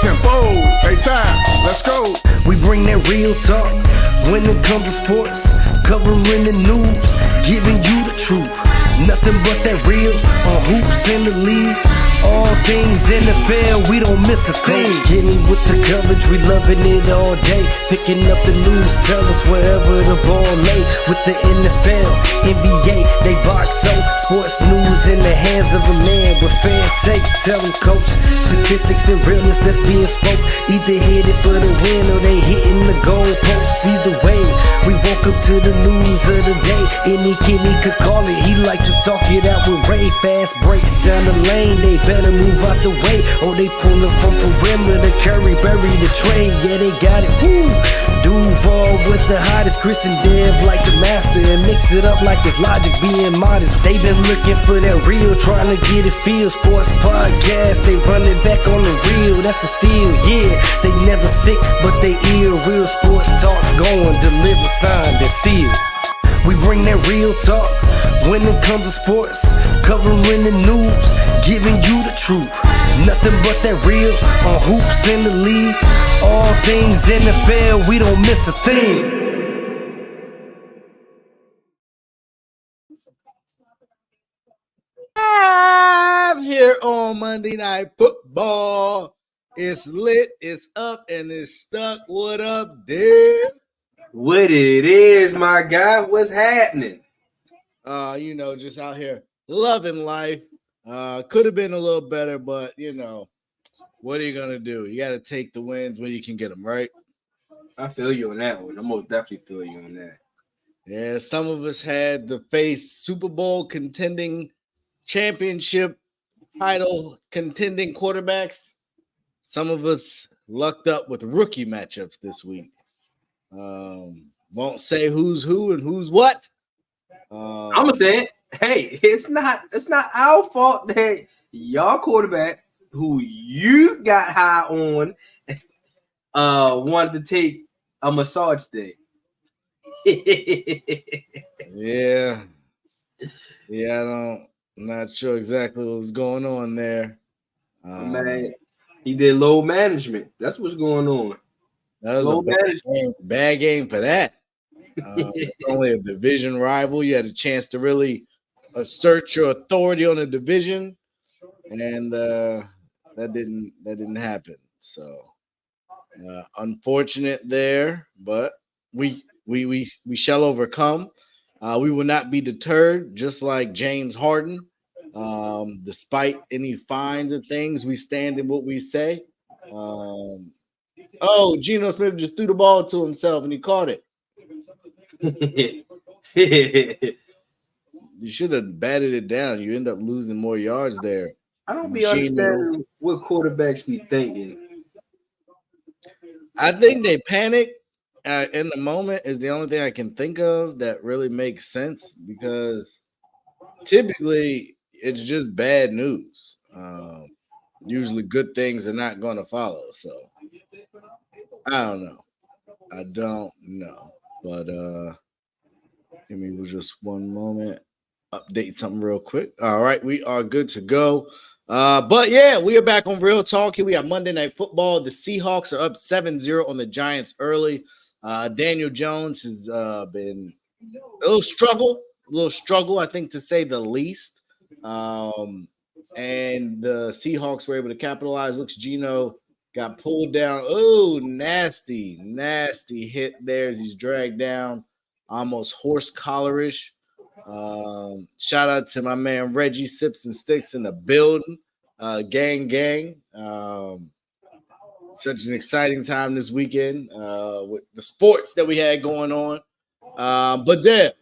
tempo. Hey, time. Let's go. We bring that real talk when it comes to sports, covering the news, giving you the truth. Nothing but that real on hoops in the league. All things NFL, we don't miss a thing. Coach Jimmy with the coverage, we loving it all day. Picking up the news, tell us wherever the ball lay. With the NFL, NBA, they box so. Sports news in the hands of a man with fair takes. Tell them, coach, statistics and realness that's being spoke. Either headed for the win or they hitting the goalposts. Either way, we woke up to the news of the day. Any kid he could call it, he like to talk it out with Ray. Fast breaks down the lane, they better move out the way, or they pulling from perimeter. Curry, bury the trade, yeah, they got it. Woo! Duval with the hottest, Chris and Dev like the master, and mix it up like it's Logic being modest. They been looking for that real, trying to get it feel. Sports podcast, they run it back on the real. That's a steal, yeah. They never sick, but they ill. Real sports talk going, deliver, signed and sealed. We bring that real talk when it comes to sports, covering the news, giving you the truth. Nothing but that real on hoops in the league. All things NFL, we don't miss a thing. Live here on Monday Night Football. It's lit, it's up, and it's stuck. What up, Dave? What it is, my guy? What's happening? Just out here loving life. Could have been a little better, but what are you gonna do? You got to take the wins when you can get them, right? I feel you on that one. I most definitely feel you on that. Yeah, some of us had to face Super Bowl contending, championship title contending quarterbacks. Some of us lucked up with rookie matchups this week. Won't say who's who and who's what. I'm gonna say it. Hey, it's not our fault that y'all quarterback, who you got high on, wanted to take a massage day. Yeah, I'm not sure exactly what was going on there. Man, he did low management. That's what's going on. That was bad game for that. Only a division rival. You had a chance to really assert your authority on a division, and that didn't happen. So unfortunate there, but we shall overcome. We will not be deterred, just like James Harden. Despite any fines or things, we stand in what we say. Geno Smith just threw the ball to himself and he caught it. You should have batted it down. You end up losing more yards there. I don't be understanding what quarterbacks be thinking. I think they panic in the moment is the only thing I can think of that really makes sense, because typically it's just bad news. Usually good things are not going to follow. So I don't know. But give me just one moment. Update something real quick. All right, we are good to go. But yeah, we are back on Real Talk. Here we have Monday Night Football. The Seahawks are up 7-0 on the Giants early. Daniel Jones has been a little struggle, I think, to say the least. And the Seahawks were able to capitalize. Looks Geno got pulled down. Oh, nasty hit there as he's dragged down, almost horse collarish. Shout out to my man Reggie Sips and Sticks in the building. Gang. Such an exciting time this weekend with the sports that we had going on. But Dev,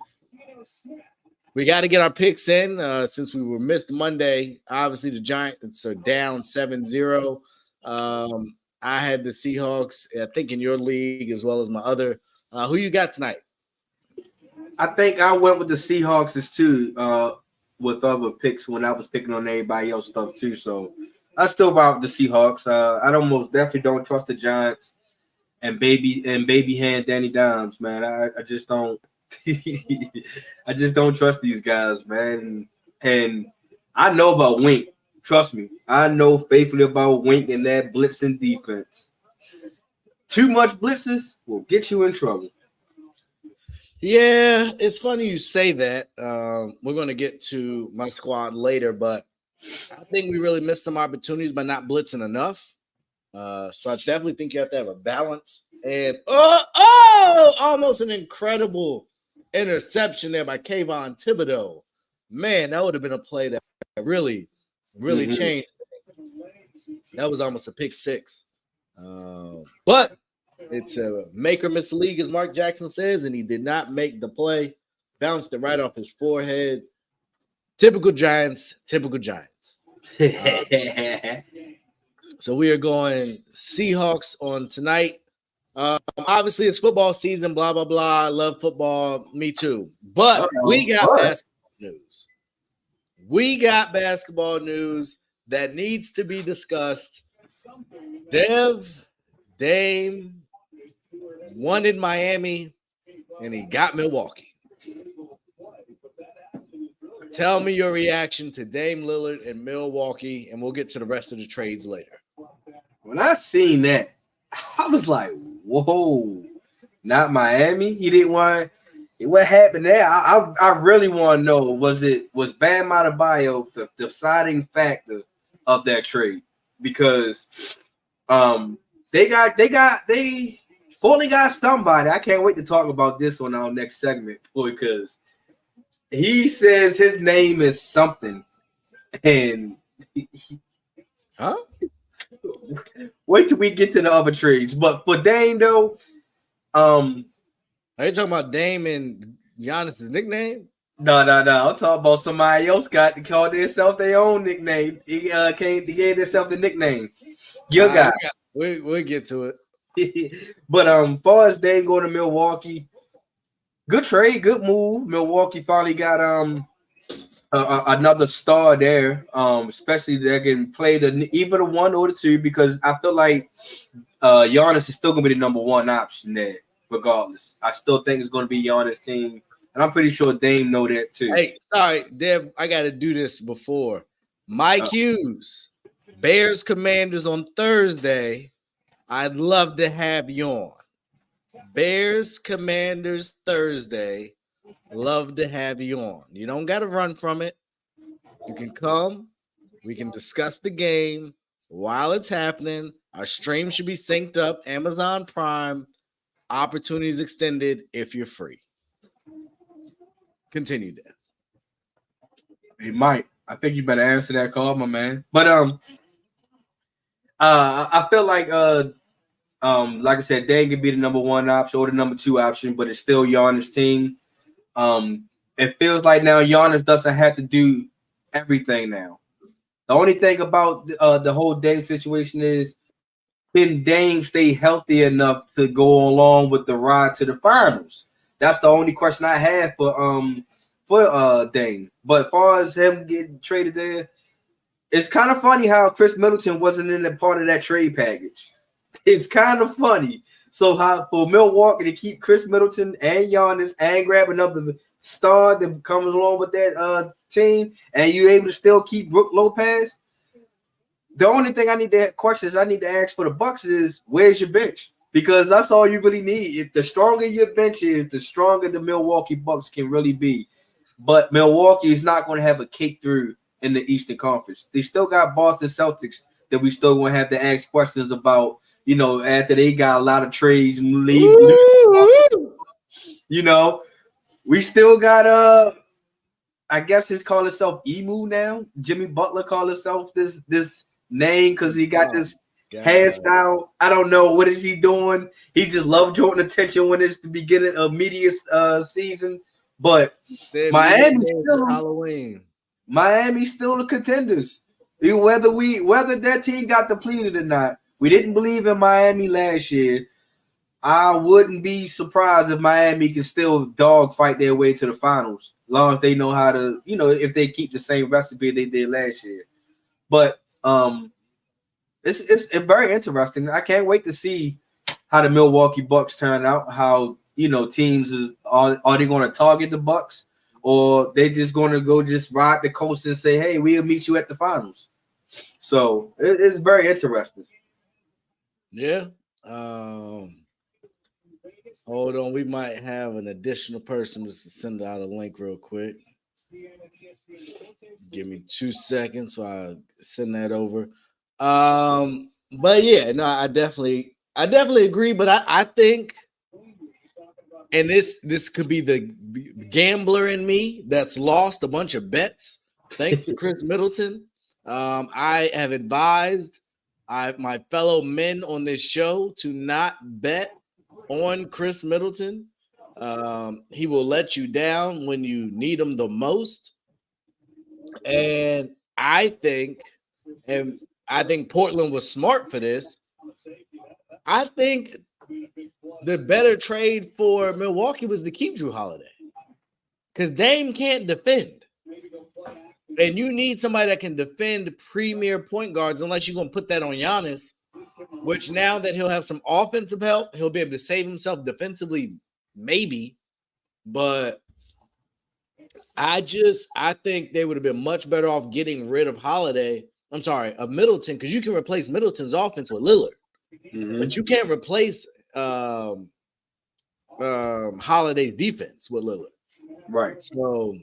we got to get our picks in since we were missed Monday. Obviously, the Giants are down 7-0. I had the Seahawks, I think, in your league as well as my other. Who you got tonight? I think I went with the Seahawks too, with other picks when I was picking on everybody else stuff too. So I still route the Seahawks. I most definitely don't trust the Giants and baby hand Danny Dimes, man. I just don't. I just don't trust these guys, man. And I know about Wink Trust me, I know faithfully about Wink and that blitzing defense. Too much blitzes will get you in trouble. Yeah, it's funny you say that. We're going to get to my squad later, but I think we really missed some opportunities by not blitzing enough. So I definitely think you have to have a balance. And almost an incredible interception there by Kayvon Thibodeau. Man, that would have been a play that really changed. That was almost a pick six. But it's a make or miss league, as Mark Jackson says, and he did not make the play. Bounced it right off his forehead. Typical Giants. So we are going Seahawks on tonight. Obviously, it's football season, blah, blah, blah. I love football. Me too. But we got basketball news. We got basketball news that needs to be discussed. Dame wanted Miami, and he got Milwaukee. Tell me your reaction to Dame Lillard and Milwaukee, and we'll get to the rest of the trades later. When I seen that, I was like, whoa, not Miami? He didn't want – what happened there? I really want to know, was Bam Adebayo the deciding factor of that trade? Because they fully got somebody. I can't wait to talk about this on our next segment because he says his name is something. And huh? Wait till we get to the other trades. But for Dame, though, are you talking about Dame and Giannis' nickname? No. I'm talking about somebody else called themselves their own nickname. He gave themselves the nickname. Your guy. We'll get to it. But far as Dame going to Milwaukee, good trade, good move. Milwaukee finally got another star there. Especially they can play either the one or the two, because I feel like Giannis is still gonna be the number one option there, regardless. I still think it's gonna be Giannis' team, and I'm pretty sure Dame know that too. Hey, sorry, Deb, I gotta do this before. Mike Hughes, Bears Commanders on Thursday. I'd love to have you on. Bears Commanders Thursday. Love to have you on. You don't got to run from it. You can come. We can discuss the game while it's happening. Our stream should be synced up. Amazon Prime. Opportunities extended if you're free. Continue, Dan. Hey, Mike, I think you better answer that call, my man. But I feel like I said, Dame could be the number one option or the number two option, but it's still Giannis' team. It feels like now Giannis doesn't have to do everything now. The only thing about the whole Dame situation is, can Dame stay healthy enough to go along with the ride to the finals? That's the only question I have for Dame. But as far as him getting traded there, it's kind of funny how Chris Middleton wasn't in a part of that trade package. It's kind of funny. So how for Milwaukee to keep Chris Middleton and Giannis and grab another star that comes along with that team, and you're able to still keep Brook Lopez. The only thing I need to ask for the Bucks is, where's your bench? Because that's all you really need. If the stronger your bench is, the stronger the Milwaukee Bucks can really be. But Milwaukee is not going to have a kick through in the Eastern Conference. They still got Boston Celtics that we still going to have to ask questions about, you know, after they got a lot of trades and leave. You know, we still got I guess he's called himself Emu now. Jimmy Butler called himself this name because he got this hairstyle. I don't know what is he doing. He just loves drawing attention when it's the beginning of media season. But Miami's still the contenders. Whether that team got depleted or not, we didn't believe in Miami last year. I wouldn't be surprised if Miami can still dogfight their way to the finals, as long as they know how to, you know, if they keep the same recipe they did last year. But it's very interesting. I can't wait to see how the Milwaukee Bucks turn out. How, you know, teams are they going to target the Bucks, or they just going to go just ride the coast and say, hey, we'll meet you at the finals? So it's very interesting. Yeah. Hold on. We might have an additional person just to send out a link real quick. Give me 2 seconds while I send that over. But yeah, no, I definitely agree. But I think, and this could be the gambler in me that's lost a bunch of bets thanks to Chris Middleton. I have advised my fellow men on this show to not bet on Chris Middleton. He will let you down when you need him the most. And I think Portland was smart for this. I think the better trade for Milwaukee was to keep Jrue Holiday, because Dame can't defend. And you need somebody that can defend premier point guards, unless you're going to put that on Giannis, which now that he'll have some offensive help, he'll be able to save himself defensively, maybe. But I think they would have been much better off getting rid of Middleton, because you can replace Middleton's offense with Lillard. Mm-hmm. But you can't replace Holiday's defense with Lillard. Right. So,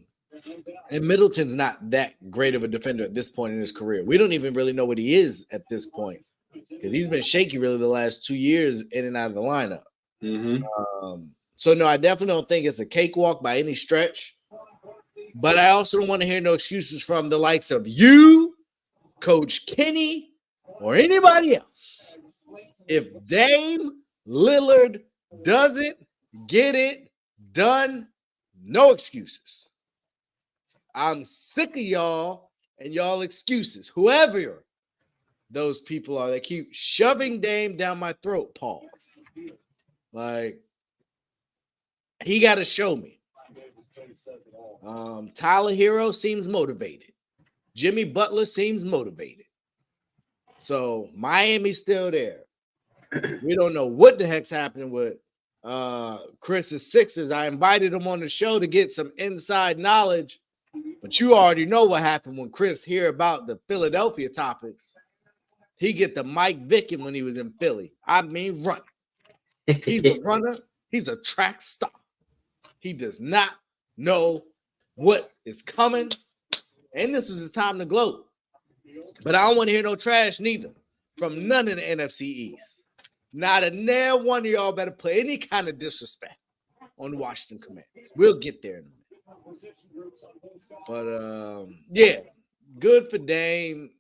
and Middleton's not that great of a defender at this point in his career. We don't even really know what he is at this point, because he's been shaky really the last 2 years in and out of the lineup. Mm-hmm. So, no, I definitely don't think it's a cakewalk by any stretch. But I also don't want to hear no excuses from the likes of you, Coach Kenny, or anybody else. If Dame Lillard doesn't get it done, no excuses. I'm sick of y'all and y'all excuses. Whoever those people are that keep shoving Dame down my throat, pause. Like, he got to show me. Tyler Hero seems motivated. Jimmy Butler seems motivated. So Miami's still there. We don't know what the heck's happening with Chris's Sixers. I invited him on the show to get some inside knowledge, but you already know what happened when Chris hear about the Philadelphia topics. He get the Mike Vicken when he was in Philly. I mean, running. He's a runner. He's a track star. He does not know what is coming, and this was the time to gloat. But I don't want to hear no trash neither from none in the NFC East. Not a near one of y'all better play any kind of disrespect on the Washington Commanders. We'll get there in a minute. But yeah, good for Dame.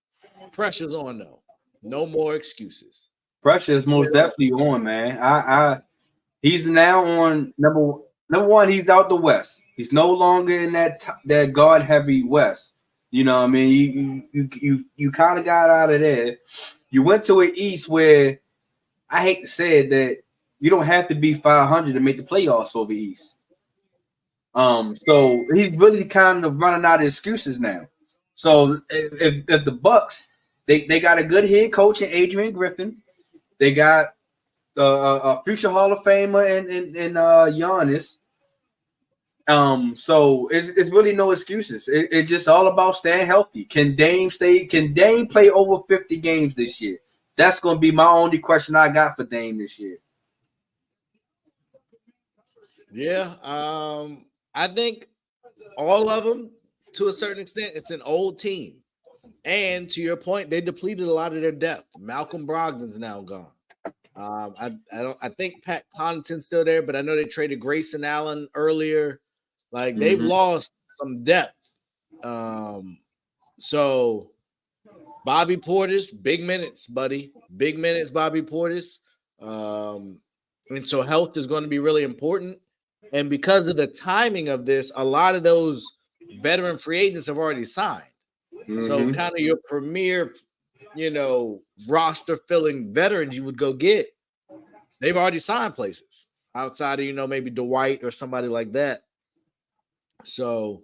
Pressure's on though. No more excuses. Pressure is most definitely on, man. He's now on number one. He's out the West. He's no longer in that guard heavy West. You know what I mean? You kind of got out of there. You went to an East where, I hate to say it, that you don't have to be 500 to make the playoffs over East. So he's really kind of running out of excuses now. So if the Bucks, they got a good head coach in Adrian Griffin, they got a future Hall of Famer in Giannis. So it's really no excuses. It's just all about staying healthy. Can Dame play over 50 games this year? That's going to be my only question I got for Dame this year. Yeah, I think all of them, to a certain extent, it's an old team. And to your point, they depleted a lot of their depth. Malcolm Brogdon's now gone. I think Pat Connaughton's still there, but I know they traded Grayson Allen earlier. Like, they've lost some depth. So Bobby Portis, big minutes, buddy. Big minutes, Bobby Portis. And so health is going to be really important. And because of the timing of this, a lot of those veteran free agents have already signed. So kind of your premier, roster filling veterans you would go get, they've already signed places outside of, maybe Dwight or somebody like that. So,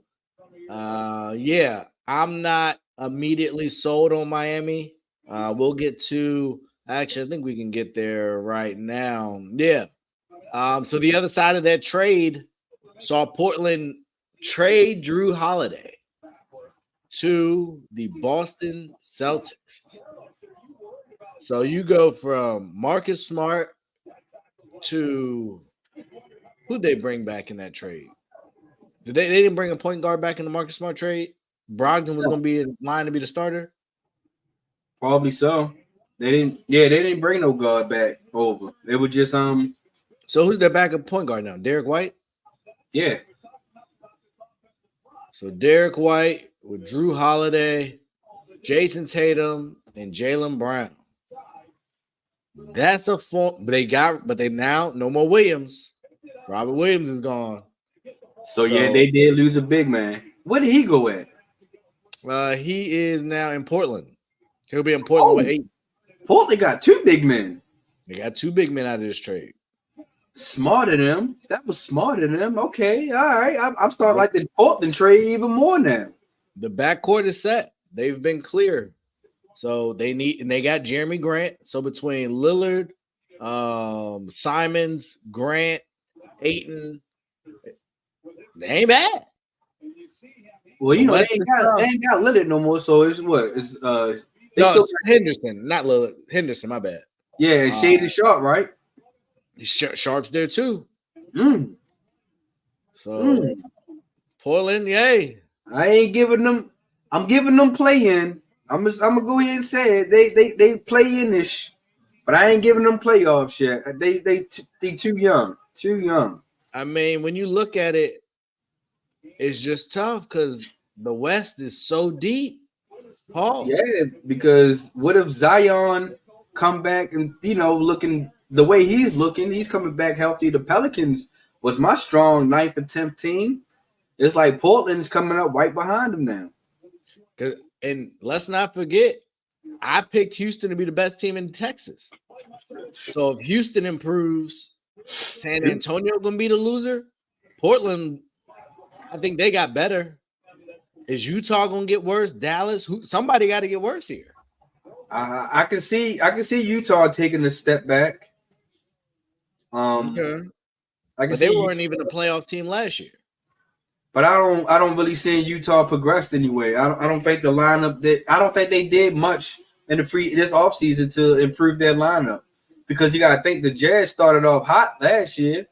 yeah, I'm not immediately sold on Miami. We'll get to, actually, I think we can get there right now. Yeah. So the other side of that trade saw Portland trade Jrue Holiday. to the Boston Celtics. So you go from Marcus Smart to who'd they bring back in that trade? They didn't bring a point guard back in the Marcus Smart trade? Brogdon was going to be in line to be the starter? Probably so. They didn't bring no guard back over. It was just So who's their backup point guard now? Derek White? Yeah. So Derek White with Jrue Holiday, Jason Tatum, and Jaylen Brown. That's a form. But they now no more Williams. Robert Williams is gone. So yeah, they did lose a big man. Where did he go at? He is now in Portland. He'll be in Portland with 8. Portland got 2 big men. They got 2 big men out of this trade. Smart of them. That was smart of them. Okay, all right. I'm starting like the Portland trade even more now. The backcourt is set. They've been clear. So they got Jeremy Grant. So between Lillard, Simons, Grant, Ayton, they ain't bad. Well, you know, they ain't got Lillard no more. So it's what? It's it's Henderson, not Lillard. Henderson, my bad. Yeah, and Shady Sharp, right? Sharp's there too. So Portland, yay. I ain't giving them. I'm giving them play in. I'm gonna go ahead and say it. They play in this, but I ain't giving them playoffs yet. They too young. Too young. I mean, when you look at it, it's just tough because the West is so deep. Paul. Yeah, because what if Zion come back and looking the way he's looking, he's coming back healthy. The Pelicans was my strong 9th and 10th team. It's like Portland's coming up right behind them now. And let's not forget, I picked Houston to be the best team in Texas. So if Houston improves, San Antonio gonna be the loser. Portland, I think they got better. Is Utah gonna get worse? Dallas? Somebody got to get worse here. I can see Utah taking a step back. Okay. They weren't even a playoff team last year. But I don't really see Utah progressed anyway. I don't think the lineup I don't think they did much in this offseason to improve their lineup. Because you gotta think the Jazz started off hot last year.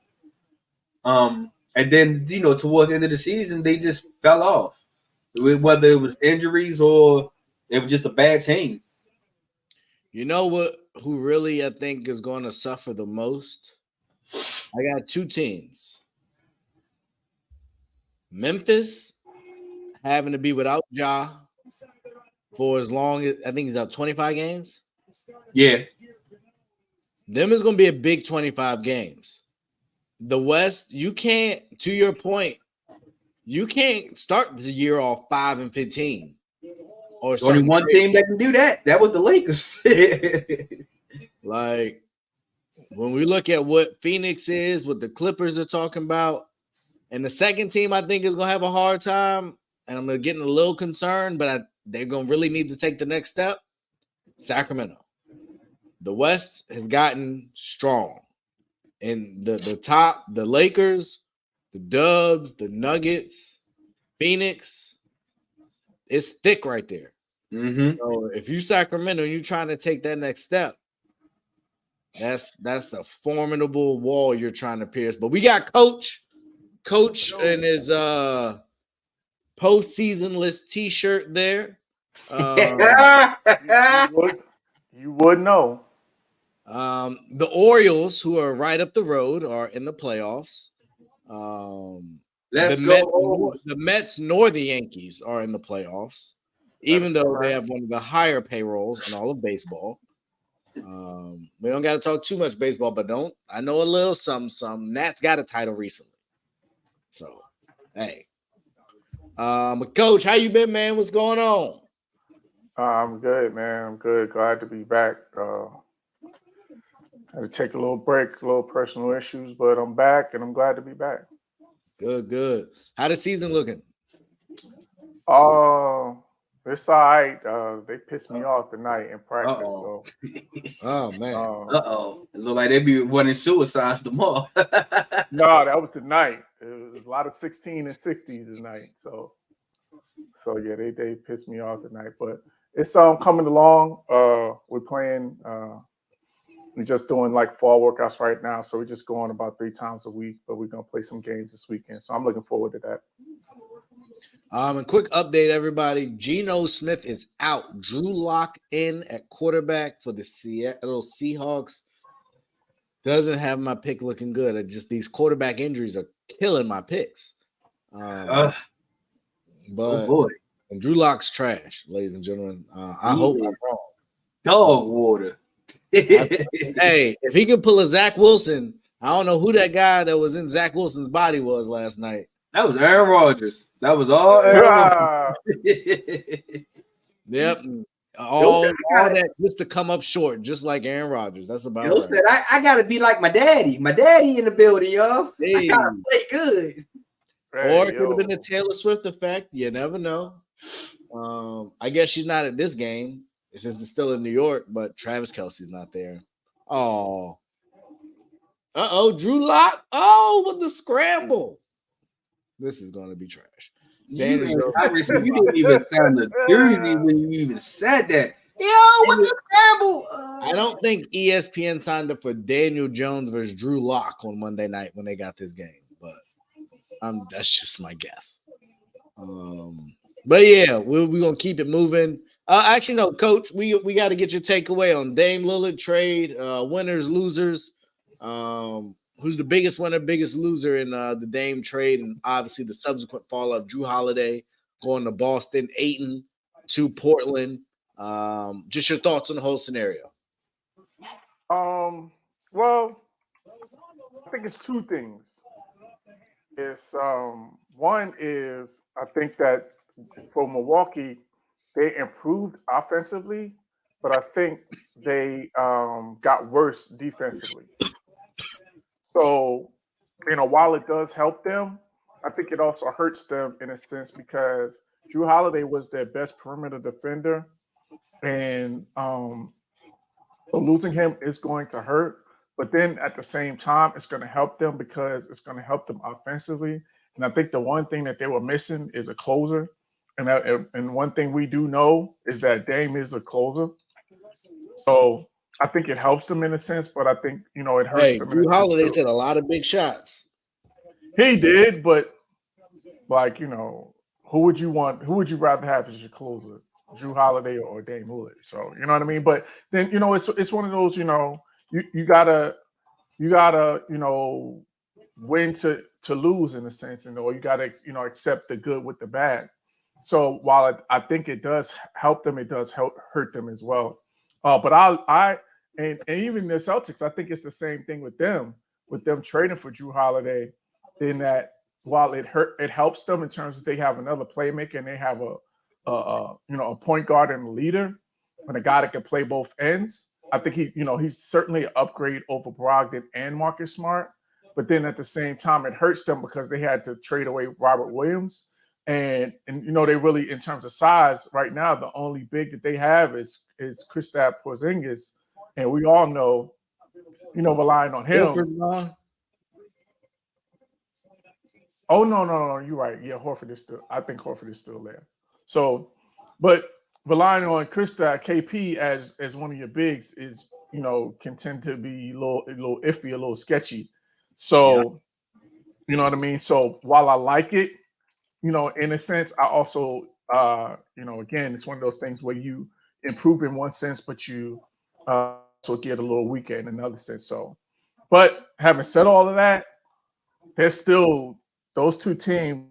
And then towards the end of the season, they just fell off. Whether it was injuries or it was just a bad team. You know who really I think is going to suffer the most? I got 2 teams. Memphis having to be without Ja for as long as I think he's out 25 games. Yeah. Them is going to be a big 25 games. The West, you can't, to your point, you can't start the year off 5-15. Or only one team that can do that. That was the Lakers. Like when we look at what Phoenix is, what the Clippers are talking about, and the second team I think is going to have a hard time, and I'm getting a little concerned, but they're going to really need to take the next step. Sacramento. The West has gotten strong. And the top, the Lakers, the Dubs, the Nuggets, Phoenix, it's thick right there. So if you Sacramento and you're trying to take that next step, that's a formidable wall you're trying to pierce. But we got Coach in his postseason list T-shirt there. You would know. The Orioles, who are right up the road, are in the playoffs. The Mets nor the Yankees are in the playoffs, even though they have one of the higher payrolls in all of baseball. We don't got to talk too much baseball, but I know a little something. Nats got a title recently. So, hey. Coach, how you been, man? What's going on? I'm good, man. I'm good. Glad to be back. Had to take a little break, a little personal issues, but I'm back and I'm glad to be back. Good. How the season looking? It's all right. They pissed me off tonight in practice. So. Oh man. It looked like they be running suicides tomorrow. No, that was tonight. It was a lot of 16 and 60s tonight. So So yeah, they pissed me off tonight, but it's coming along. We're playing. We're just doing like fall workouts right now, so we're just going about 3 times a week. But we're gonna play some games this weekend, so I'm looking forward to that. A quick update, everybody. Geno Smith is out. Drew Lock in at quarterback for the Seattle Seahawks. Doesn't have my pick looking good. These quarterback injuries are killing my picks. Oh But boy, Drew Lock's trash, ladies and gentlemen. I hope I'm wrong. Dog water. Hey, if he can pull a Zach Wilson, I don't know who that guy that was in Zach Wilson's body was last night. That was Aaron Rodgers. That was all Aaron Rodgers. Yep. All that just to come up short, just like Aaron Rodgers. That's about right. Said, I gotta be like my daddy. My daddy in the building, y'all. Hey. I gotta play good. Or it could have been the Taylor Swift effect. You never know. I guess she's not at this game since it's still in New York, but Travis Kelce's not there. Oh. Drew Lock. Oh, with the scramble. This is going to be trash. You didn't even sound enthused when you even said that. Yo, with the scramble. I don't think ESPN signed up for Daniel Jones versus Drew Lock on Monday night when they got this game, but that's just my guess. But yeah, we're gonna keep it moving. Actually, no, Coach, we got to get your takeaway on Dame Lillard trade, winners, losers. Who's the biggest winner, biggest loser in the Dame trade, and obviously the subsequent fall of Jrue Holiday going to Boston, Ayton to Portland. Just your thoughts on the whole scenario. Well, I think it's two things. It's one is I think that for Milwaukee, they improved offensively, but I think they got worse defensively. So, while it does help them, I think it also hurts them in a sense because Jrue Holiday was their best perimeter defender, and so losing him is going to hurt. But then at the same time, it's going to help them because it's going to help them offensively. And I think the one thing that they were missing is a closer. And one thing we do know is that Dame is a closer. So I think it helps them in a sense, but I think, it hurts them. Jrue Holiday hit a lot of big shots. He did, but who would you rather have as your closer? Jrue Holiday or Dame Lillard? So, you know what I mean? But then, it's one of those, you gotta, win to lose in a sense, or you gotta, accept the good with the bad. So while I think it does help them, it does hurt them as well. But and even the Celtics, I think it's the same thing with them trading for Jrue Holiday, in that while it helps them in terms of they have another playmaker and they have a point guard and a leader and a guy that can play both ends. I think he's certainly an upgrade over Brogdon and Marcus Smart. But then at the same time, it hurts them because they had to trade away Robert Williams. And they really, in terms of size, right now, the only big that they have is Kristaps Porzingis. And we all know, relying on him. Oh, no, you're right. Yeah, I think Horford is still there. So, but relying on Kristaps, KP as one of your bigs is, can tend to be a little iffy, a little sketchy. So, You know what I mean? So while I like it, in a sense, I also, again, it's one of those things where you improve in one sense, but you also get a little weaker in another sense. So, but having said all of that, there's still those two teams,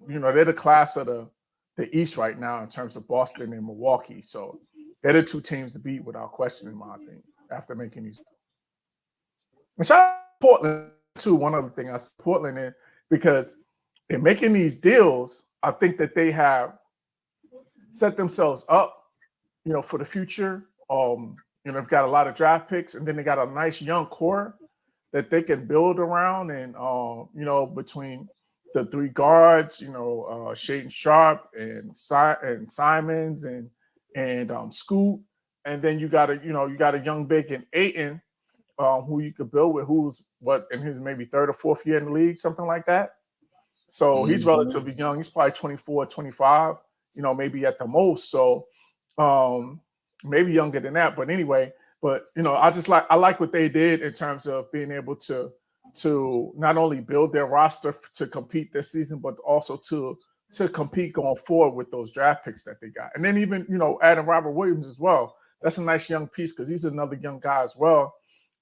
they're the class of the East right now in terms of Boston and Milwaukee. So they're the two teams to beat without question, in my opinion, after making these. And shout out to Portland, too. One other thing, I see Portland in, because in making these deals, I think that they have set themselves up, for the future. They've got a lot of draft picks, and then they got a nice young core that they can build around. And, between the three guards, Shaedon Sharpe and Simons and Scoot. And then you got a young big in Ayton, who you could build with, who's in his maybe third or fourth year in the league, something like that. So he's relatively young. He's probably 24, 25, maybe at the most. So maybe younger than that. But anyway, I like what they did in terms of being able to not only build their roster to compete this season, but also to compete going forward with those draft picks that they got. And then even, adding Robert Williams as well. That's a nice young piece because he's another young guy as well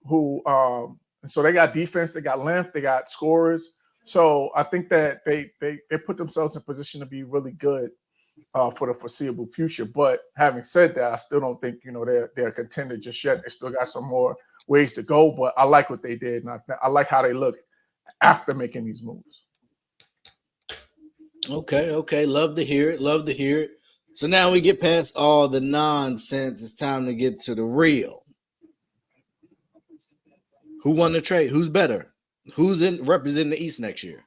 who and so they got defense, they got length, they got scorers. So I think that they put themselves in position to be really good for the foreseeable future. But having said that, I still don't think they're a contender just yet. They still got some more ways to go. But I like what they did, and I like how they look after making these moves. Okay. Love to hear it. So now we get past all the nonsense. It's time to get to the real. Who won the trade? Who's better? Who's in representing the East next year?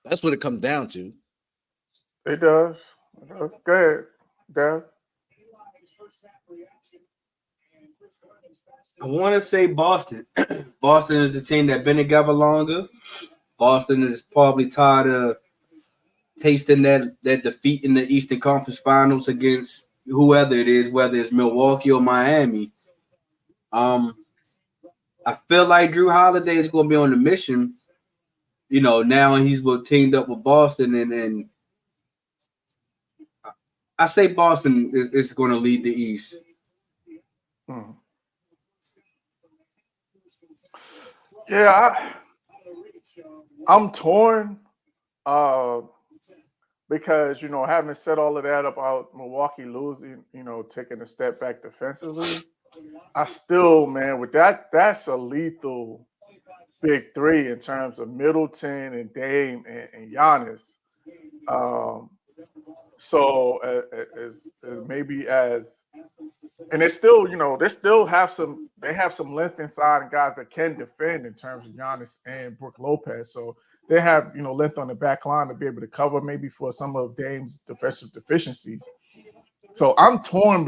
That's what it comes down to. It does. Go ahead, Dev. I want to say Boston. Boston is the team that's been together longer. Boston is probably tired of tasting that defeat in the Eastern Conference Finals against whoever it is, whether it's Milwaukee or Miami. I feel like Jrue Holiday is going to be on the mission. Now he's teamed up with Boston, and I say Boston is going to lead the East. Yeah, I'm torn because, having said all of that about Milwaukee losing, taking a step back defensively, I still, man, with that's a lethal big three in terms of Middleton and Dame and Giannis. So and they still, they have some length inside and guys that can defend in terms of Giannis and Brook Lopez. So they have, length on the back line to be able to cover maybe for some of Dame's defensive deficiencies. So I'm torn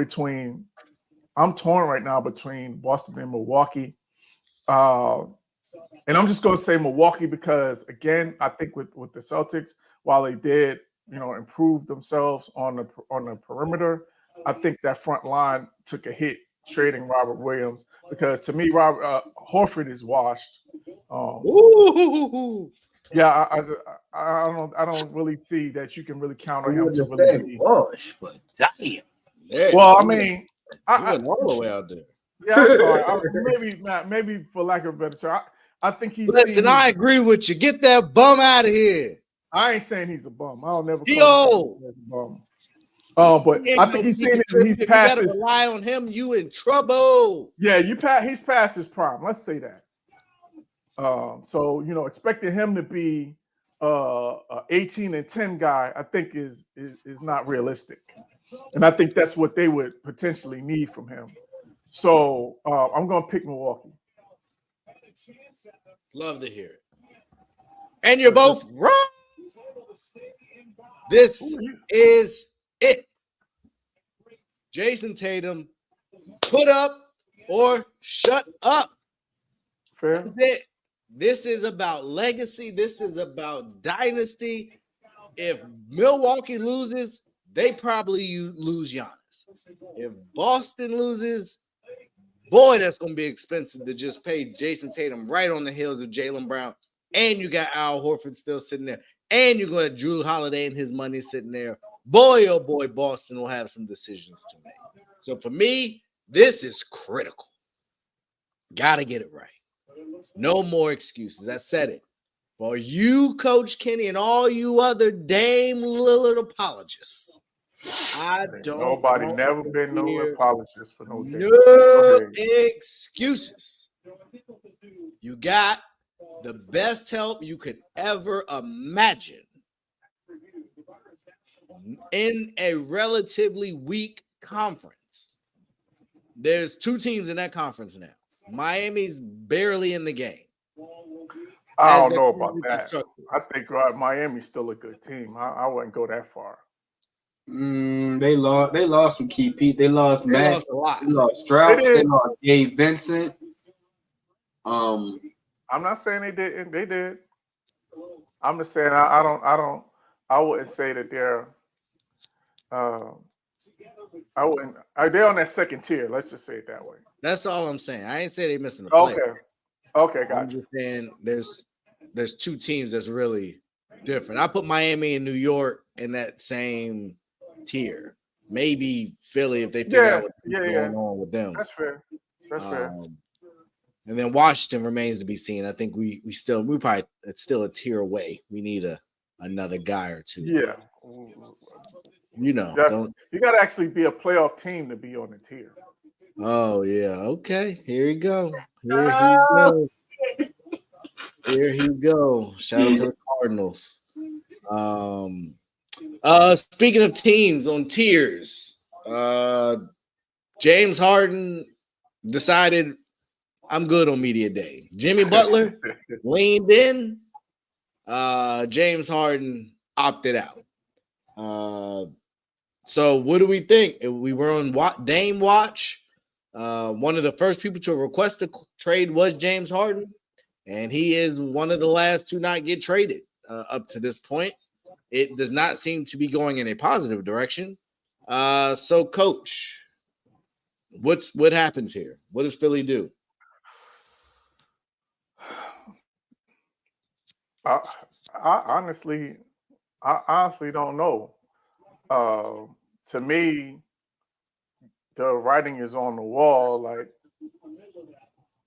right now between Boston and Milwaukee. And I'm just going to say Milwaukee because, again, I think with the Celtics, while they did, improve themselves on the perimeter, I think that front line took a hit trading Robert Williams because to me, Horford is washed. Yeah, I don't really see that you can really count on him to really be washed, but damn. Well, I mean, I went all the way out there. Yeah, I'm sorry. Maybe for lack of a better term, I think he's. Listen, I agree with you. Get that bum out of here. I ain't saying he's a bum. I'll never call him a bum. But I think he's seen it. He's past. You gotta rely on him. You in trouble. Yeah, he's past his prime. Let's say that. So expecting him to be 18-10 guy, I think is not realistic, and I think that's what they would potentially need from him. So I'm going to pick Milwaukee. Love to hear it. And you're both wrong. This is it. Jason Tatum, put up or shut up. Fair. That's it. This is about legacy. This is about dynasty. If Milwaukee loses, they probably lose Giannis. If Boston loses, boy, that's going to be expensive to just pay Jason Tatum right on the heels of Jaylen Brown. And you got Al Horford still sitting there. And you're going to Jrue Holiday and his money sitting there. Boy, oh boy, Boston will have some decisions to make. So for me, this is critical. Got to get it right. No more excuses. I said it. For you, Coach Kenny, and all you other Dame Lillard apologists, Nobody never been no apologist for no Dame. No excuses. You got the best help you could ever imagine in a relatively weak conference. There's two teams in that conference now. Miami's barely in the game. I don't know about that. I think Miami's still a good team. I wouldn't go that far. They lost some key people. They lost Matt. Lost a lot. They lost Strauss. They lost Gabe Vincent. I'm not saying they didn't. They did. I'm just saying I wouldn't say that they're uh, I wouldn't. They're on that second tier. Let's just say it that way. That's all I'm saying. I ain't say they missing the play. Okay. Okay, I'm gotcha. just saying there's two teams that's really different. I put Miami and New York in that same tier. Maybe Philly if they figure out Yeah, what's yeah, yeah. going on with them. That's fair. That's fair. And then Washington remains to be seen. I think we probably it's still a tier away. We need another guy or two. Yeah. You know, Definitely. You got to actually be a playoff team to be on the tier. Oh yeah. Okay. Here you go. Here he goes. Here he go. Shout out to the Cardinals. Speaking of teams on tiers, James Harden decided I'm good on media day. Jimmy Butler leaned in. James Harden opted out. So what do we think? We were on Dame watch. One of the first people to request a trade was James Harden, and he is one of the last to not get traded up to this point. It does not seem to be going in a positive direction. So, Coach, what happens here? What does Philly do? I honestly don't know. To me, the writing is on the wall. Like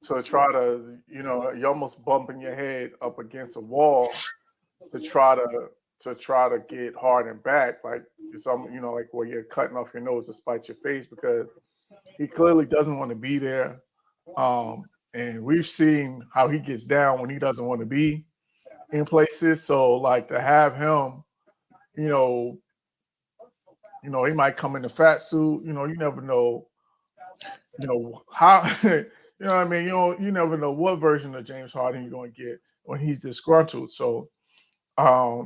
to try to, you're almost bumping your head up against a wall to try to get Harden back. Like it's like where you're cutting off your nose to spite your face because he clearly doesn't want to be there. And we've seen how he gets down when he doesn't want to be in places. So like to have him, he might come in a fat suit. You never know. How. You know what I mean? You never know what version of James Harden you're going to get when he's disgruntled. So, I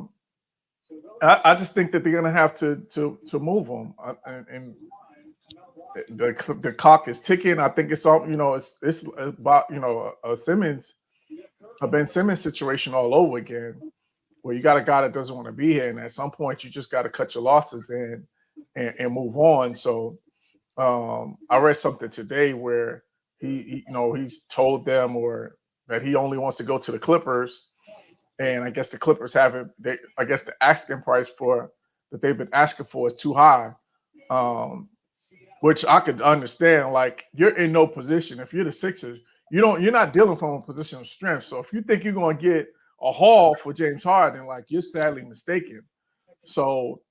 just think that they're going to have to move him, and the clock is ticking. I think it's all it's about a Ben Simmons situation all over again, where you got a guy that doesn't want to be here, and at some point you just got to cut your losses and move on. So I read something today where he's told them or that he only wants to go to the Clippers, and I guess the Clippers haven't. I guess the asking price that they've been asking for is too high. Which I could understand. Like you're in no position. If you're the Sixers, you're not dealing from a position of strength. So if you think you're going to get a haul for James Harden, like you're sadly mistaken. So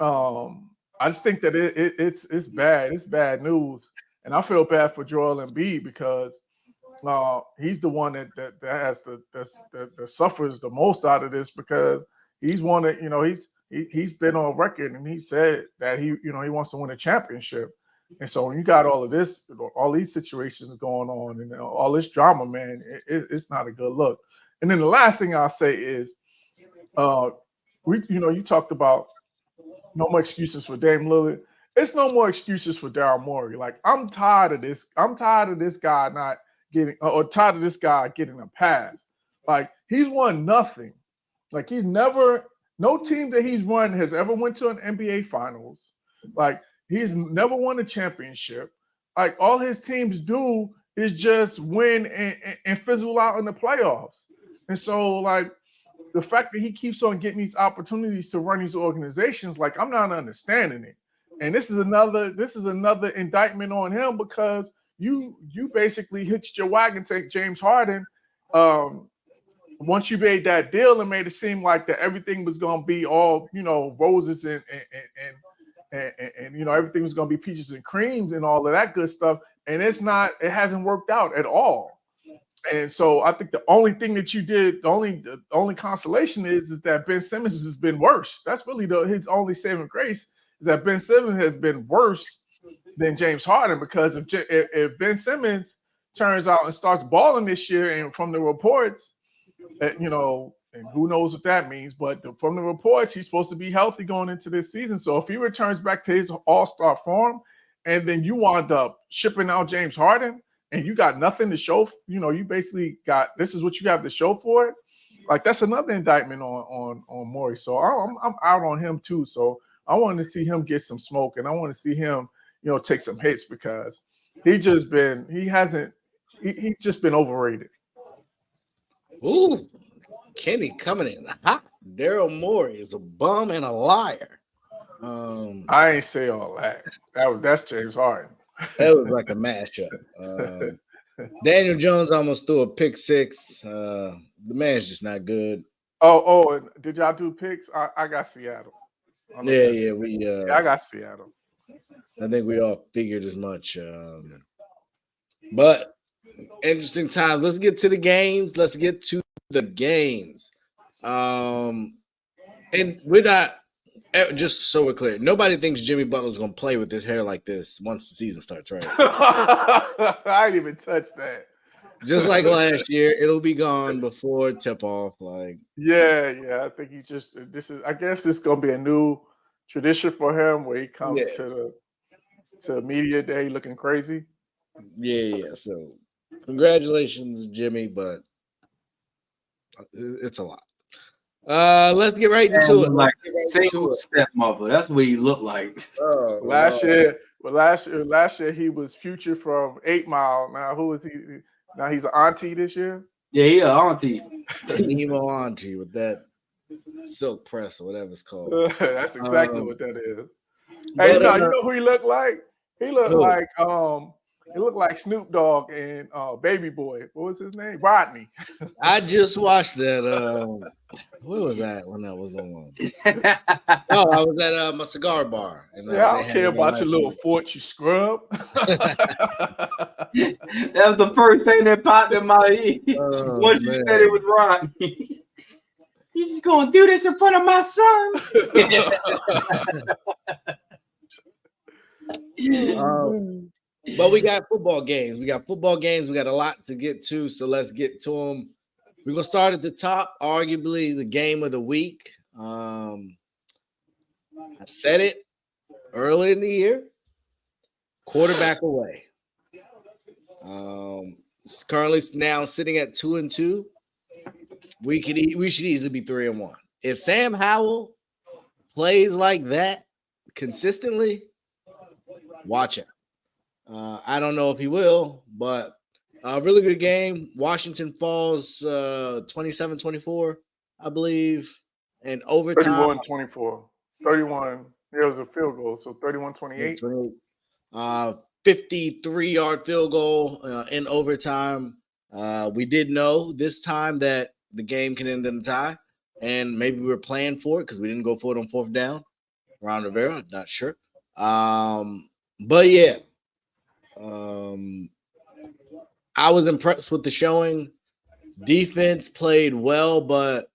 I just think that it's bad. It's bad news, and I feel bad for Joel Embiid because he's the one that has that suffers the most out of this because he's one that he's been on record and he said that he wants to win a championship. And so when you got all of this, all these situations going on and all this drama, man, it's not a good look. And then the last thing I'll say is, you talked about no more excuses for Dame Lillard. It's no more excuses for Daryl Morey. Like I'm tired of this. I'm tired of this guy not getting, or tired of this guy getting a pass. Like he's won nothing. Like no team that he's run has ever went to an NBA Finals. Like he's never won a championship. Like all his teams do is just win and fizzle out in the playoffs. And so like the fact that he keeps on getting these opportunities to run these organizations, like I'm not understanding it. And this is another indictment on him because you basically hitched your wagon to James Harden. Once you made that deal and made it seem like that everything was going to be all roses and everything was going to be peaches and creams and all of that good stuff, and it hasn't worked out at all. And so I think the only thing that you did, the only consolation is that Ben Simmons has been worse. That's really his only saving grace is that Ben Simmons has been worse than James Harden because if Ben Simmons turns out and starts balling this year, and from the reports, and who knows what that means, but from the reports, he's supposed to be healthy going into this season. So if he returns back to his all-star form, and then you wind up shipping out James Harden, and you got nothing to show, you basically got this is what you have to show for it. like that's another indictment on Morey. So I'm out on him too. So I want to see him get some smoke, and I want to see him, take some hits because he's just been overrated. Ooh, Kenny coming in hot. Daryl Morey is a bum and a liar. I ain't say all that. That's James Harden. That was like a mashup. Daniel Jones almost threw a pick six. The man's just not good. Oh, and did y'all do picks? I got Seattle. Yeah, I got Seattle. I think we all figured as much. But interesting time. Let's get to the games. And we're not, just so we're clear, nobody thinks Jimmy Butler's going to play with his hair like this once the season starts, right? I didn't even touch that. Just like last year, it'll be gone before tip-off. Yeah. I think I guess this is going to be a new tradition for him where he comes to media day looking crazy. Yeah. So congratulations, Jimmy, but it's a lot. Let's get right into it. Like single stepmother. That's what he looked like. Last year he was Future from 8 Mile. Now who is he? Now he's an auntie this year. Yeah, he an auntie. Emo auntie with that silk press or whatever it's called. That's exactly what that is. Hey, you know who he looked like? He looked like Snoop Dogg and Baby Boy. What was his name? Rodney. I just watched that. What was that when that was on? I was at my cigar bar. And, I don't care about your little fort, you scrub. That was the first thing that popped in my head. Once you said it was Rodney. You just gonna do this in front of my son? But we got football games. We got a lot to get to, so let's get to them. We're going to start at the top, arguably the game of the week. I said it early in the year. Quarterback away. It's currently now sitting at 2-2. We should easily be 3-1. If Sam Howell plays like that consistently, watch out. I don't know if he will, but a really good game. Washington falls 27-24, I believe, and overtime. 31-24. 31. Yeah, it was a field goal, so 31-28. 53-yard field goal in overtime. We did know this time that the game can end in a tie, and maybe we were playing for it because we didn't go for it on fourth down. Ron Rivera, not sure. But yeah. I was impressed with the showing. Defense played well, but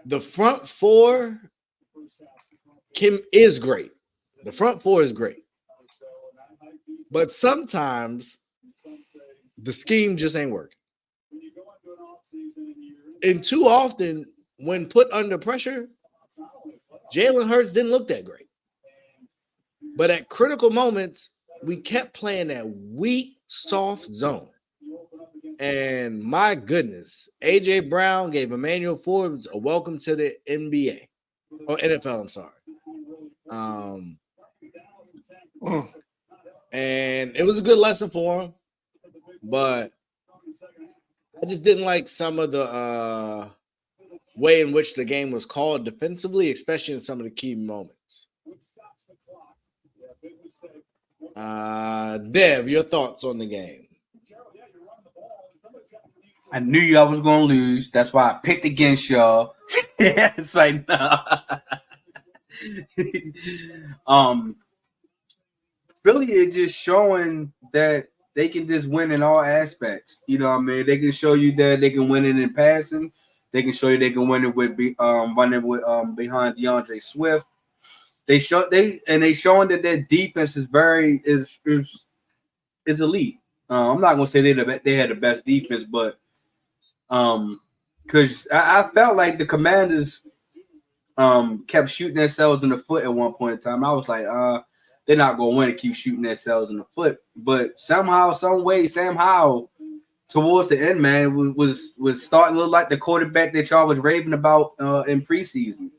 the front four is great. The front four is great. But sometimes the scheme just ain't working. And too often, when put under pressure, Jalen Hurts didn't look that great. But at critical moments, we kept playing that weak, soft zone. And my goodness, A.J. Brown gave Emmanuel Forbes a welcome to the NBA. Or NFL, I'm sorry. And it was a good lesson for him. But I just didn't like some of the way in which the game was called defensively, especially in some of the key moments. Dev, your thoughts on the game? I knew y'all was gonna lose. That's why I picked against y'all. It's like nah. Philly is just showing that they can just win in all aspects. You know what I mean? They can show you that they can win it in passing. They can show you they can win it with running with behind DeAndre Swift. They showing that their defense is elite. I'm not gonna say they had the best defense, but because I felt like the Commanders kept shooting themselves in the foot at one point in time. I was like, they're not gonna win and keep shooting themselves in the foot. But somehow, some way, Sam Howell towards the end, man, was starting to look like the quarterback that y'all was raving about in preseason.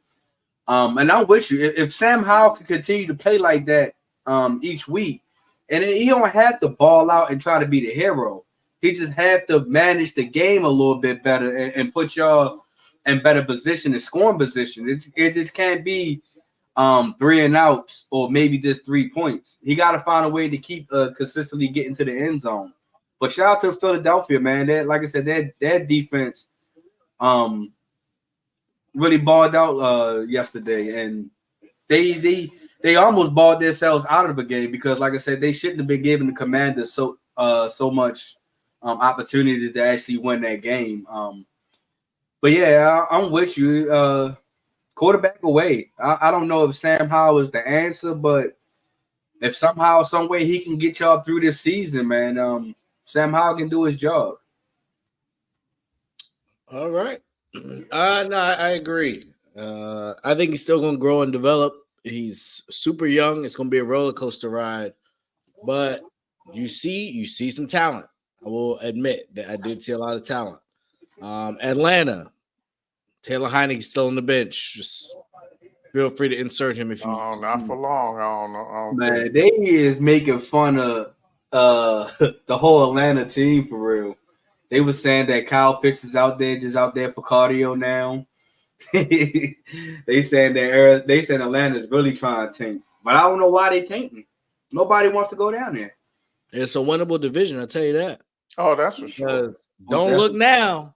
And I'm with you. If Sam Howell could continue to play like that each week, and he don't have to ball out and try to be the hero. He just have to manage the game a little bit better and put y'all in better position and scoring position. It just can't be 3 and outs or maybe just 3 points. He got to find a way to keep consistently getting to the end zone. But shout out to Philadelphia, man. That, like I said, that defense really balled out yesterday, and they almost balled themselves out of the game because, like I said, they shouldn't have been giving the Commanders so much opportunity to actually win that game. But yeah, I'm with you. Quarterback away. I don't know if Sam Howell is the answer, but if somehow, some way he can get y'all through this season, man, Sam Howell can do his job. All right. No, I agree. I think he's still going to grow and develop. He's super young. It's going to be a roller coaster ride, but you see some talent. I will admit that I did see a lot of talent. Atlanta, Taylor Heineke's still on the bench. Just feel free to insert him if you. Oh, not for long. I don't know. Man, they is making fun of the whole Atlanta team for real. They were saying that Kyle Pitts is out there for cardio now. they saying Atlanta's really trying to tank, but I don't know why they tanking. Nobody wants to go down there. It's a winnable division, I'll tell you that. Oh, that's for sure. Don't look now.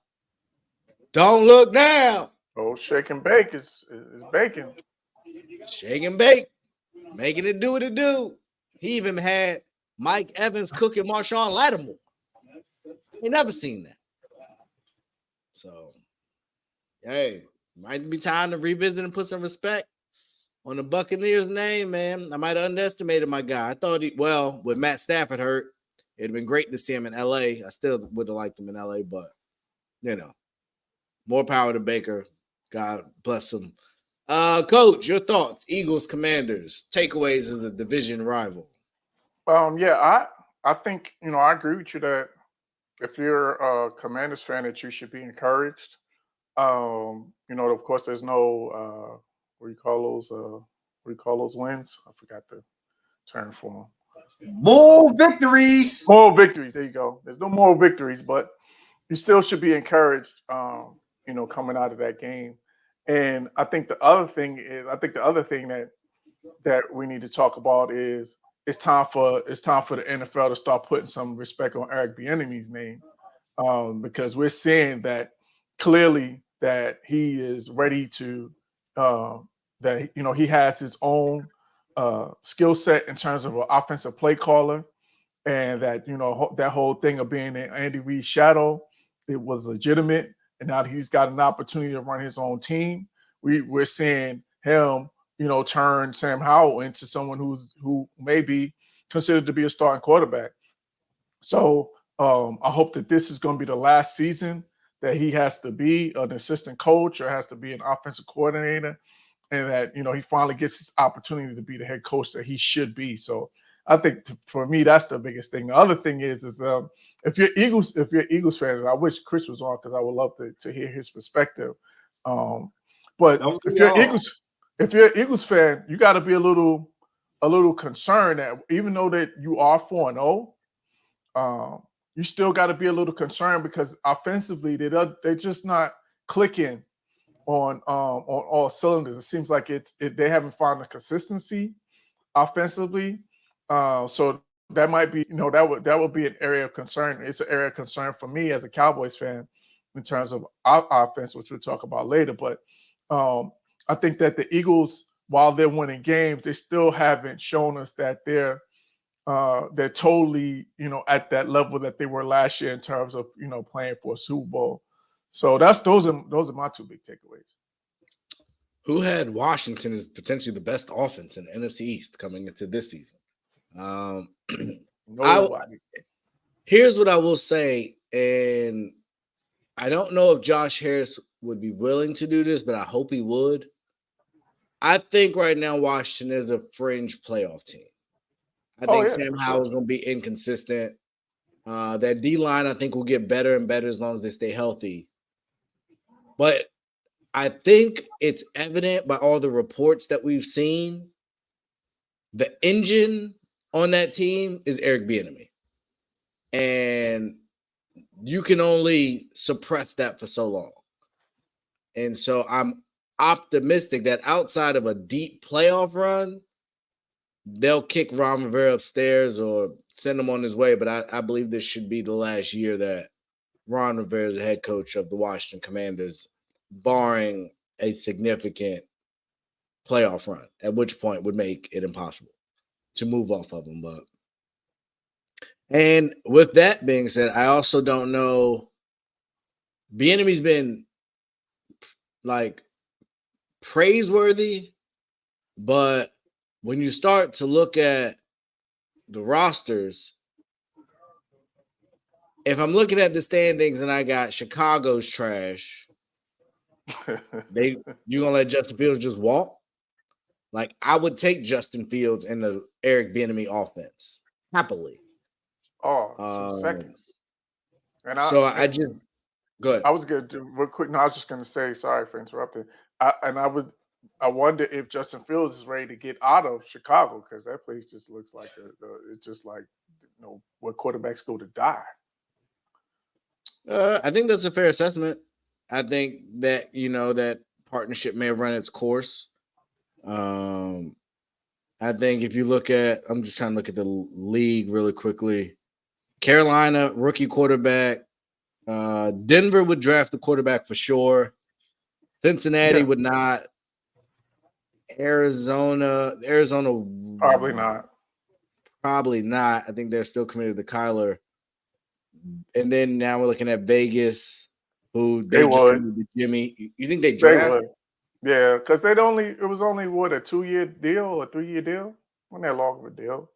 Don't look now. Oh, shake and bake is baking. Shake and bake, making it do what it do. He even had Mike Evans cooking Marshawn Lattimore. Ain't never seen that. So, hey, might be time to revisit and put some respect on the Buccaneers name, man. I might have underestimated my guy. I thought with Matt Stafford hurt, it'd have been great to see him in LA. I still would have liked him in LA, but more power to Baker. God bless him. Coach, your thoughts? Eagles, Commanders, takeaways as a division rival. Yeah, I think I agree with you that if you're a Commanders fan, that you should be encouraged. Of course, there's no what do you call those wins? I forgot the term for them. More victories. More victories. There you go. There's no more victories, but you still should be encouraged. Coming out of that game. And I think the other thing that we need to talk about is it's time for the NFL to start putting some respect on Eric Bieniemy's name, because we're seeing that clearly that he is ready to he has his own skill set in terms of an offensive play caller, and that that whole thing of being in Andy Reid's shadow, it was legitimate. And now that he's got an opportunity to run his own team, we're seeing him, turn Sam Howell into someone who may be considered to be a starting quarterback. So I hope that this is going to be the last season that he has to be an assistant coach or has to be an offensive coordinator, and that he finally gets his opportunity to be the head coach that he should be. So I think for me, that's the biggest thing. The other thing is if you're Eagles fans, I wish Chris was on because I would love to hear his perspective. But if you're an Eagles fan, you got to be a little concerned that even though that you are 4-0, you still got to be a little concerned because offensively they're just not clicking on all cylinders. It seems like they haven't found the consistency offensively. So that might be, that would be an area of concern. It's an area of concern for me as a Cowboys fan in terms of our offense, which we'll talk about later. But I think that the Eagles, while they're winning games, they still haven't shown us that they're totally, at that level that they were last year in terms of, playing for a Super Bowl. So those are my two big takeaways. Who had Washington as potentially the best offense in the NFC East coming into this season? Here's what I will say, and I don't know if Josh Harris would be willing to do this, but I hope he would. I think right now Washington is a fringe playoff team. I think Sam Howell is going to be inconsistent. That D-line, I think, will get better and better as long as they stay healthy. But I think it's evident by all the reports that we've seen, the engine on that team is Eric Bieniemy. And you can only suppress that for so long. And so I'm optimistic that outside of a deep playoff run, they'll kick Ron Rivera upstairs or send him on his way. But I believe this should be the last year that Ron Rivera is the head coach of the Washington Commanders, barring a significant playoff run, at which point would make it impossible to move off of him. And with that being said, I also don't know. Bieniemy's been like praiseworthy, but when you start to look at the rosters, if I'm looking at the standings and I got Chicago's trash, you gonna let Justin Fields just walk? Like, I would take Justin Fields in the Eric Bieniemy offense happily. 2 seconds. And I just go ahead. I was going to real quick. No, I was just going to say, sorry for interrupting. I wonder if Justin Fields is ready to get out of Chicago, because that place just looks like it's just like, where quarterbacks go to die. I think that's a fair assessment. I think that that partnership may have run its course. I think if you look at, I'm just trying to look at the league really quickly. Carolina, rookie quarterback. Denver would draft the quarterback for sure. Cincinnati would not. Arizona Probably not. I think they're still committed to Kyler. And then now we're looking at Vegas, who they just committed to Jimmy. You think they draft? They would. Yeah, because it was only what, a 2-year deal or a 3-year deal? Wasn't that long of a deal?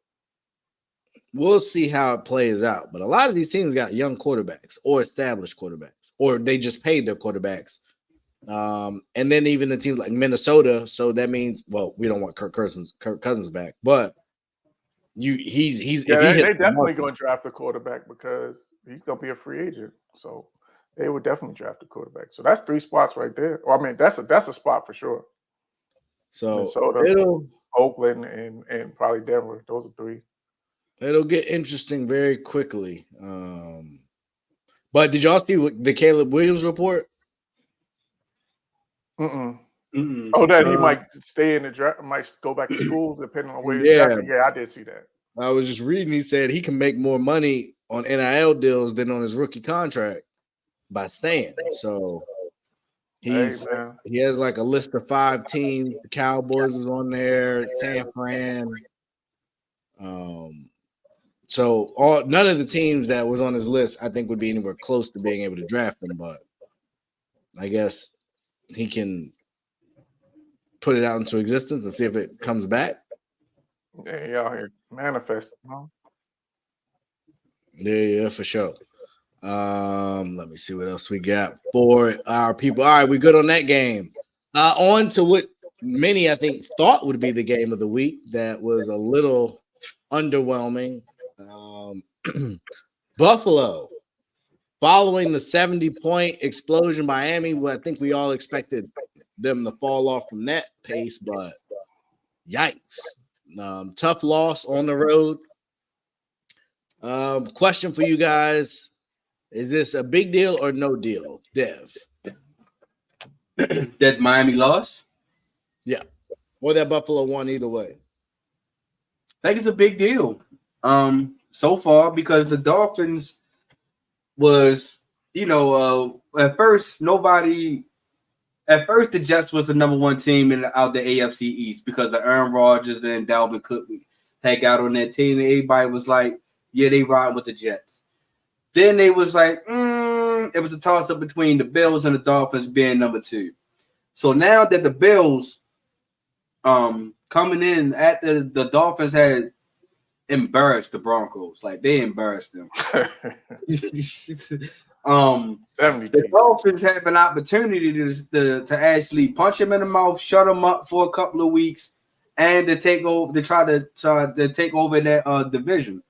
We'll see how it plays out. But a lot of these teams got young quarterbacks or established quarterbacks, or they just paid their quarterbacks. And then even the teams like Minnesota. So that means, well, we don't want Kirk Cousins back, but he's they definitely going to draft a quarterback because he's going to be a free agent. So they would definitely draft a quarterback. So that's 3 spots right there. Well, I mean, that's a spot for sure. So Minnesota, Oakland, and probably Denver. Those are 3. It'll get interesting very quickly. But did y'all see the Caleb Williams report? Mm-mm. Oh, that he might stay in the draft, might go back to school depending on where he's drafted. Yeah, I did see that. I was just reading. He said he can make more money on NIL deals than on his rookie contract by staying. So he has like a list of 5 teams. The Cowboys is on there, San Fran. So none of the teams that was on his list, I think, would be anywhere close to being able to draft him. But I guess he can put it out into existence and see if it comes back. Yeah, he out here manifesting. Huh? Yeah, for sure. Let me see what else we got for our people. All right, we good on that game. On to what many, I think, thought would be the game of the week that was a little underwhelming. Buffalo, following the 70-point explosion by Miami, I think we all expected them to fall off from that pace, but yikes. Tough loss on the road. Question for you guys. Is this a big deal or no deal, Dev? That Miami lost? Yeah. Or that Buffalo won, either way. I think it's a big deal so far, because the Dolphins was, at first the Jets was the number 1 team out the AFC East because the Aaron Rodgers and Dalvin Cook had got on that team, and everybody was like, yeah, they riding with the Jets. Then they was like, it was a toss-up between the Bills and the Dolphins being number 2. So now that the Bills coming in after the Dolphins had embarrassed the Broncos, like they embarrassed them. 70. The Dolphins have an opportunity to actually punch him in the mouth, shut him up for a couple of weeks, and to take over, to try to take over that division.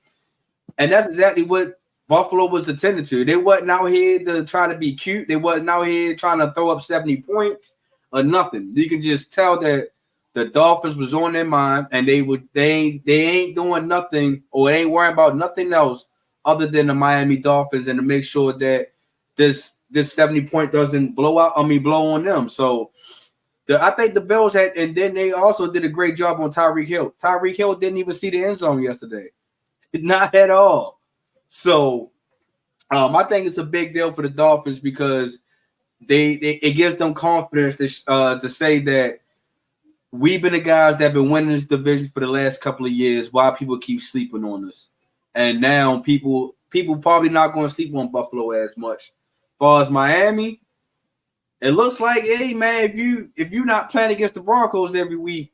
And that's exactly what Buffalo was attended to. They wasn't out here to try to be cute. They wasn't out here trying to throw up 70 points or nothing. You can just tell that the Dolphins was on their mind, and they ain't doing nothing, or they ain't worrying about nothing else other than the Miami Dolphins, and to make sure that this 70 point doesn't blow on them. So I think the Bills had, and then they also did a great job on Tyreek Hill. Tyreek Hill didn't even see the end zone yesterday, not at all. So I think it's a big deal for the Dolphins because it gives them confidence to say that we've been the guys that have been winning this division for the last couple of years. Why people keep sleeping on us, and now people probably not going to sleep on Buffalo as much. As far as Miami, it looks like, hey man, if you not playing against the Broncos every week,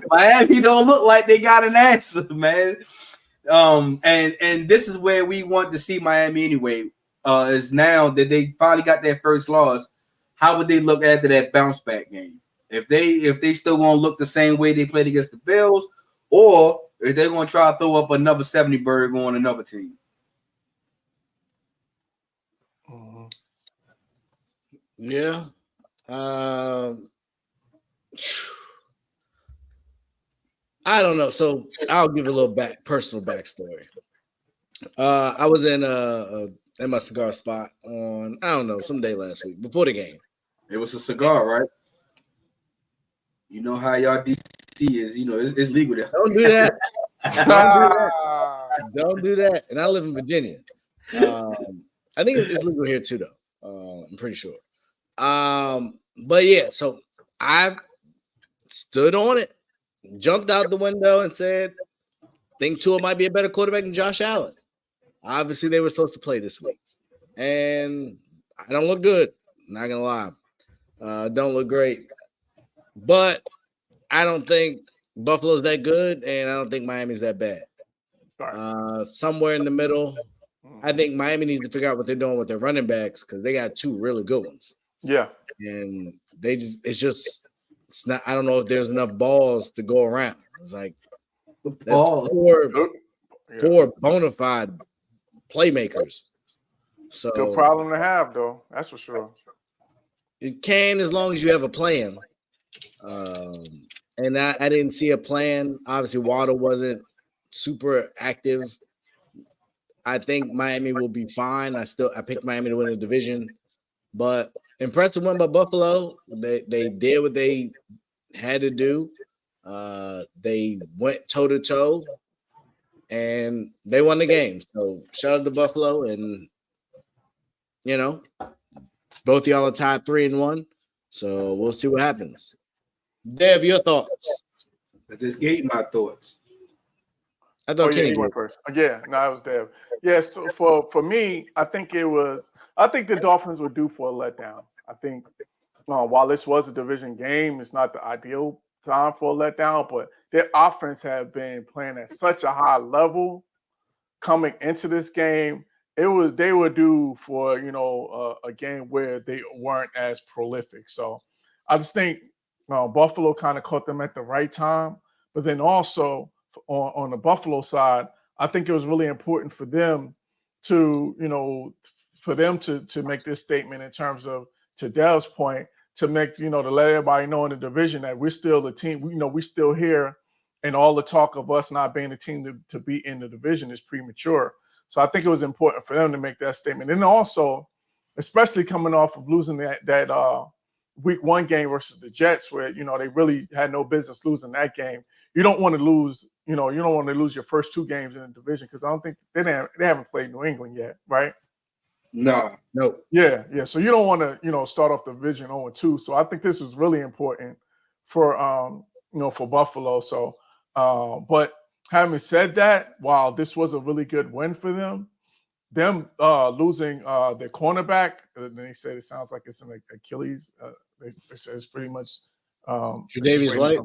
Miami don't look like they got an answer, man. And this is where we want to see Miami anyway. Is now that they probably got their first loss, how would they look after that bounce back game? If they still gonna look the same way they played against the Bills, or if they're gonna try to throw up another 70 bird on another team. Yeah. I don't know. So I'll give a little personal backstory. I was in my cigar spot on, I don't know, some day last week before the game. It was a cigar, right? You know how y'all DC is, it's legal there. Don't do that. Don't do that. And I live in Virginia. I think it's legal here too, though. I'm pretty sure. But yeah, so I stood on it, jumped out the window and said, think Tua might be a better quarterback than Josh Allen. Obviously, they were supposed to play this week. And I don't look good. Not going to lie. Don't look great. But I don't think Buffalo's that good, and I don't think Miami's that bad. Somewhere in the middle, I think Miami needs to figure out what they're doing with their running backs because they got two really good ones. Yeah. And it's not, I don't know if there's enough balls to go around. It's like that's four bona fide playmakers. So good problem to have, though. That's for sure. It can, as long as you have a plan. And I didn't see a plan. Obviously, Waddle wasn't super active. I think Miami will be fine. I picked Miami to win the division, but impressive win by Buffalo. They did what they had to do. They went toe to toe, and they won the game. So shout out to Buffalo, and both of y'all are tied 3-1. So we'll see what happens. Dev, your thoughts? I just gave my thoughts. I thought Kenny went first. Yeah, no, I was Dev. Yeah, so for me, I think the Dolphins were due for a letdown. I think while this was a division game, it's not the ideal time for a letdown, but their offense had been playing at such a high level coming into this game. They were due for a game where they weren't as prolific. So I just think Buffalo kind of caught them at the right time, but then also on the Buffalo side, I think it was really important for them to make this statement in terms of, to Dell's point, to make to let everybody know in the division that we're still the team. We still here, and all the talk of us not being a team to be in the division is premature. So I think it was important for them to make that statement, and also, especially coming off of losing that week 1 game versus the Jets, where they really had no business losing that game. You don't want to lose. You don't want to lose your first 2 games in the division because I don't think they haven't played New England yet, right? No. Yeah. So you don't want to start off the division 0-2. So I think this was really important for for Buffalo. So but having said that, while this was a really good win for them losing their cornerback, they said it sounds like it's an Achilles. They said it's pretty much Tre'Davious White.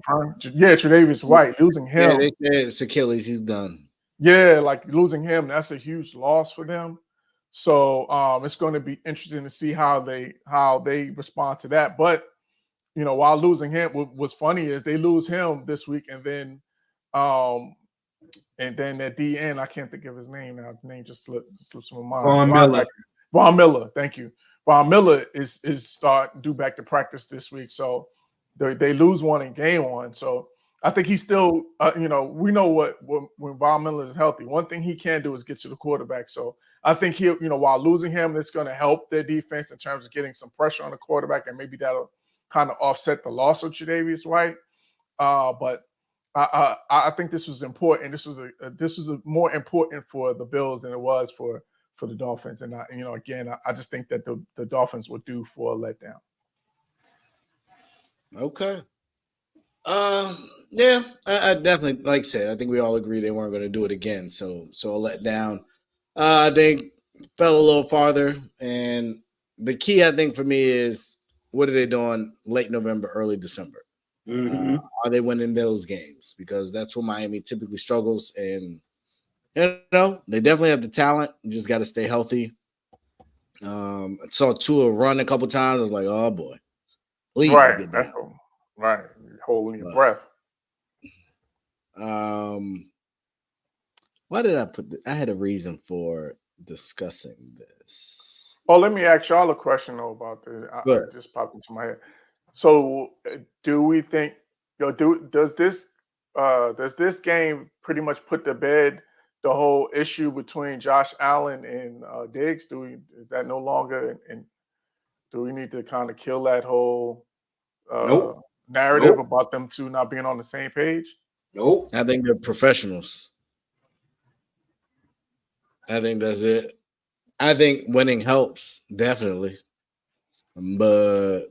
Yeah, Tre'Davious White. Losing him. Yeah, they said it's Achilles. He's done. Yeah, like losing him, that's a huge loss for them. So it's going to be interesting to see how they respond to that. But while losing him, what's funny is they lose him this week, and then And then at the end, I can't think of his name now. His name just slips from my mind. Von Miller. Von Miller, thank you. Von Miller is due back to practice this week, so they lose one in game one. So I think he's still, we know what when Von Miller is healthy, one thing he can do is get to the quarterback. So I think he'll, while losing him, it's going to help their defense in terms of getting some pressure on the quarterback, and maybe that'll kind of offset the loss of Tre'Davious White. But I think this was important. This was more important for the Bills than it was for the Dolphins. And I just think that the Dolphins were due for a letdown. Okay. Yeah, I definitely, like I said, I think we all agree they weren't going to do it again. So a letdown. They fell a little farther, and the key, I think, for me is what are they doing late November, early December? Mm-hmm. Are they winning those games? Because that's where Miami typically struggles, and they definitely have the talent. You just got to stay healthy. I saw Tua run a couple times. I was like, oh boy, please get down. Right, holding your breath. Why did I put I had a reason for discussing this. Oh, let me ask y'all a question though about this. It just popped into my head. So, do we think does this game pretty much put to bed the whole issue between Josh Allen and Diggs? Is that no longer, and do we need to kind of kill that whole narrative about them two not being on the same page? Nope. I think they're professionals. I think that's it. I think winning helps, definitely. But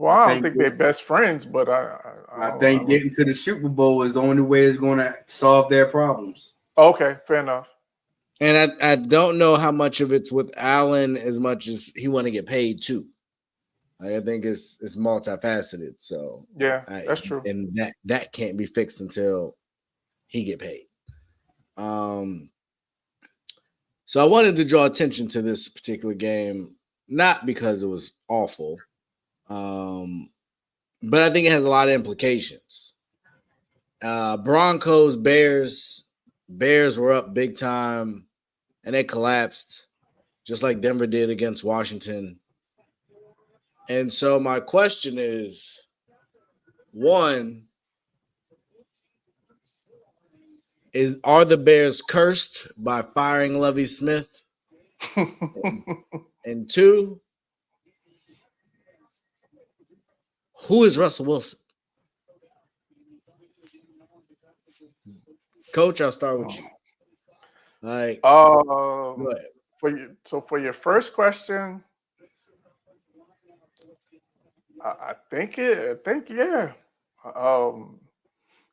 I don't think they're best friends, but I think getting to the Super Bowl is the only way it's going to solve their problems. Okay, fair enough. And I don't know how much of it's with Allen as much as he want to get paid too. I think it's multifaceted. So yeah, that's true. And that can't be fixed until he get paid. So I wanted to draw attention to this particular game, not because it was awful, but I think it has a lot of implications. Broncos, Bears were up big time, and they collapsed, just like Denver did against Washington. And so my question is, one, are the Bears cursed by firing Lovie Smith? And two, who is Russell Wilson? Coach, I'll start with you. For your first question, I think yeah.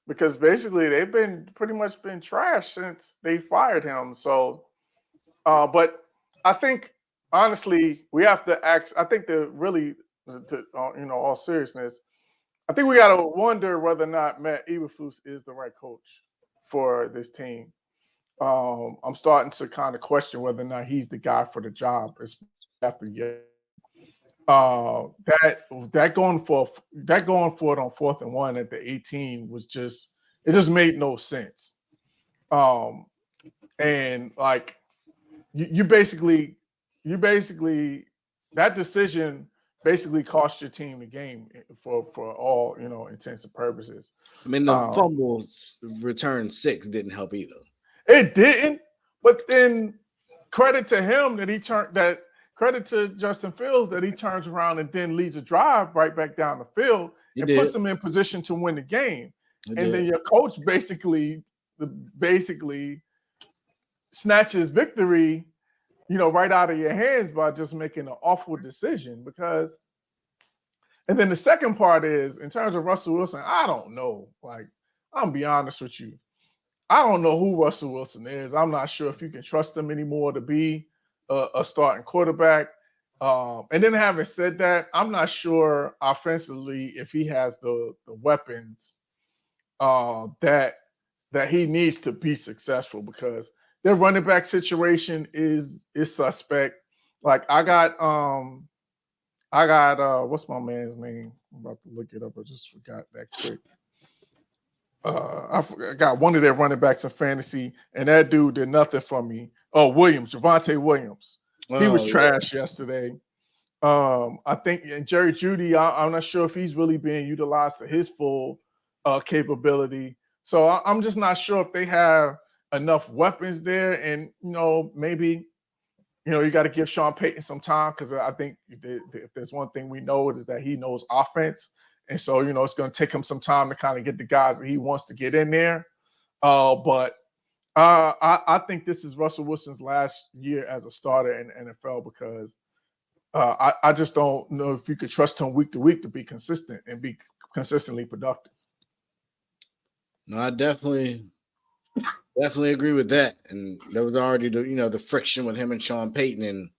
Because basically they've been pretty much been trash since they fired him. So, but I think honestly we have to ask. I think all seriousness, I think we got to wonder whether or not Matt Eberflus is the right coach for this team. I'm starting to kind of question whether or not he's the guy for the job, especially after that going for it on 4th and 1 at the 18 was just made no sense. And like you basically that decision basically cost your team the game for all intents and purposes. I mean, the fumble return 6 didn't help either. It didn't, but then credit to him that credit to Justin Fields that he turns around and then leads a drive right back down the field and puts them in position to win the game. Then your coach basically snatches victory, right out of your hands by just making an awful decision. And then the second part is, in terms of Russell Wilson, I don't know. Like, I'm gonna be honest with you. I don't know who Russell Wilson is. I'm not sure if you can trust him anymore to be a starting quarterback. And then having said that, I'm not sure offensively if he has the weapons that he needs to be successful, because their running back situation is suspect. Like I got what's my man's name? I'm about to look it up. I just forgot that quick. I got one of their running backs in fantasy, and that dude did nothing for me. Oh, Javonte Williams. He was trash yesterday. I think and Jerry Jeudy, I'm not sure if he's really being utilized to his full capability. So I'm just not sure if they have enough weapons there. And maybe you got to give Sean Payton some time, because I think if there's one thing we know, it is that he knows offense. And so, it's going to take him some time to kind of get the guys that he wants to get in there. But I think this is Russell Wilson's last year as a starter in the NFL, because I just don't know if you could trust him week to week to be consistent and be consistently productive. No, I definitely agree with that. And there was already the friction with him and Sean Payton. And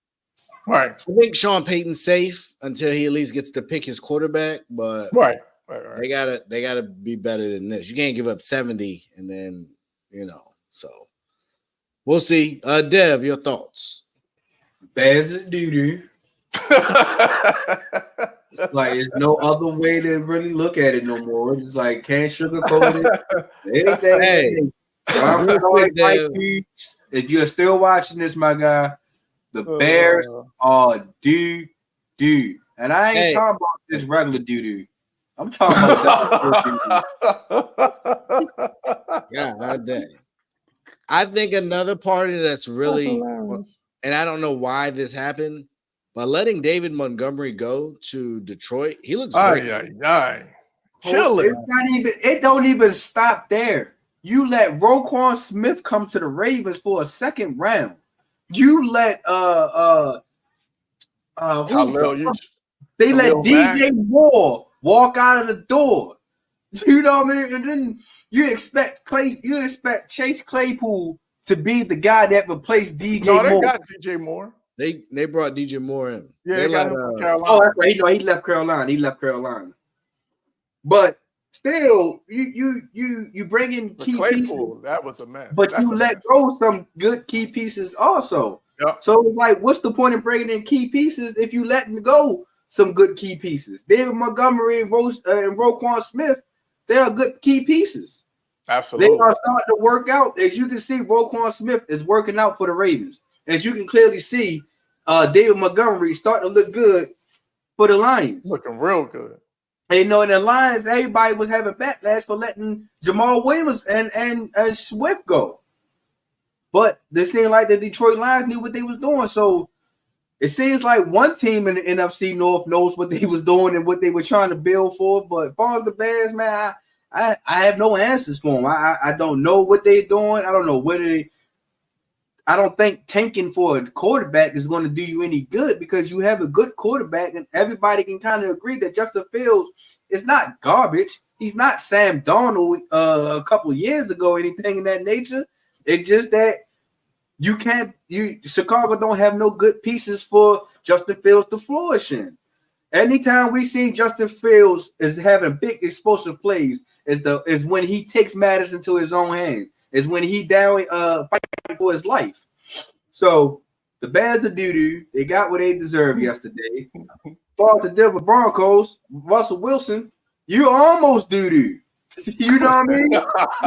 right, I think Sean Payton's safe until he at least gets to pick his quarterback. But right. They gotta be better than this. You can't give up 70 and then so we'll see. Dev, your thoughts? Bears is doo-doo. Like, there's no other way to really look at it no more. It's like, can't sugarcoat it. Anything. Hey, if you're still watching this, my guy, the Bears are doo-doo. And I ain't talking about this regular doo-doo. I'm talking about that. Yeah, dang. I think another party that's really, and I don't know why this happened, but letting David Montgomery go to Detroit, he looks great. Kill it. It don't even stop there. You let Roquan Smith come to the Ravens for a second round. You let they let DJ Moore walk out of the door. You know what I mean? And then you expect Chase Claypool to be the guy that replaced DJ Moore. No, they got DJ Moore. They brought DJ Moore in. Yeah, they got him from Carolina. Oh, that's right. He left Carolina. But still, you bring in key pieces. That was a mess. But you let go some good key pieces also. Yep. So, like, what's the point in bringing in key pieces if you letting go some good key pieces? David Montgomery and Roquan Smith, they are good key pieces. Absolutely. They are starting to work out. As you can see, Roquan Smith is working out for the Ravens. As you can clearly see, David Montgomery starting to look good for the Lions. Looking real good. And in the Lions, everybody was having backlash for letting Jamal Williams and Swift go. But it seemed like the Detroit Lions knew what they was doing. So it seems like one team in the NFC North knows what they was doing and what they were trying to build for. But as far as the Bears, man, I have no answers for them. I don't know what they're doing. I don't know I don't think tanking for a quarterback is going to do you any good, because you have a good quarterback and everybody can kind of agree that Justin Fields is not garbage. He's not Sam Darnold a couple of years ago, anything in that nature. It's just that Chicago don't have no good pieces for Justin Fields to flourish in. Anytime we see Justin Fields is having big explosive plays is when he takes matters into his own hands. Is when he down fighting for his life. So the Bears are doo-doo. They got what they deserved yesterday. As far as the Denver Broncos, Russell Wilson, you almost doo-doo. You know what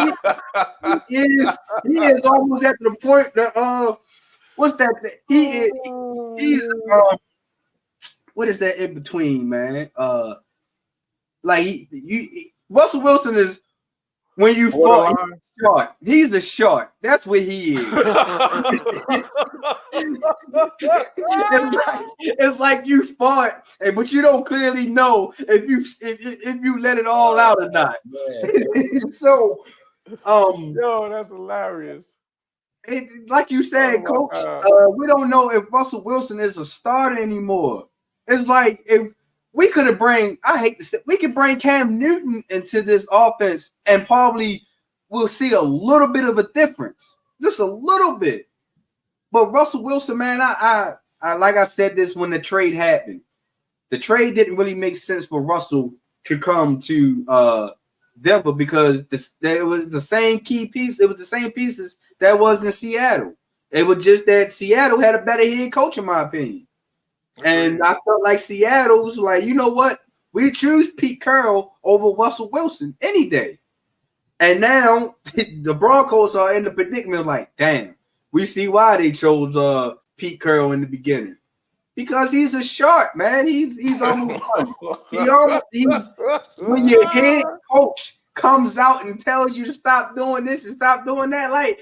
I mean? He is almost at the point that what's that? He's what is that in between, man? Russell Wilson is. When you fall, short. He's the short. That's what he is. it's like you fought, but you don't clearly know if you let it all out or not. So, yo, that's hilarious. It's like you said, Coach. We don't know if Russell Wilson is a starter anymore. It's like if. We could bring Cam Newton into this offense and probably we'll see a little bit of a difference. Just a little bit. But Russell Wilson, man, I like I said this when the trade happened. The trade didn't really make sense for Russell to come to Denver because it was the same key piece. It was the same pieces that was in Seattle. It was just that Seattle had a better head coach, in my opinion. And I felt like Seattle was like, you know what? We choose Pete Carroll over Russell Wilson any day. And now the Broncos are in the predicament like, damn, we see why they chose Pete Carroll in the beginning. Because he's a shark, man. He's almost done. When your head coach comes out and tells you to stop doing this and stop doing that, like,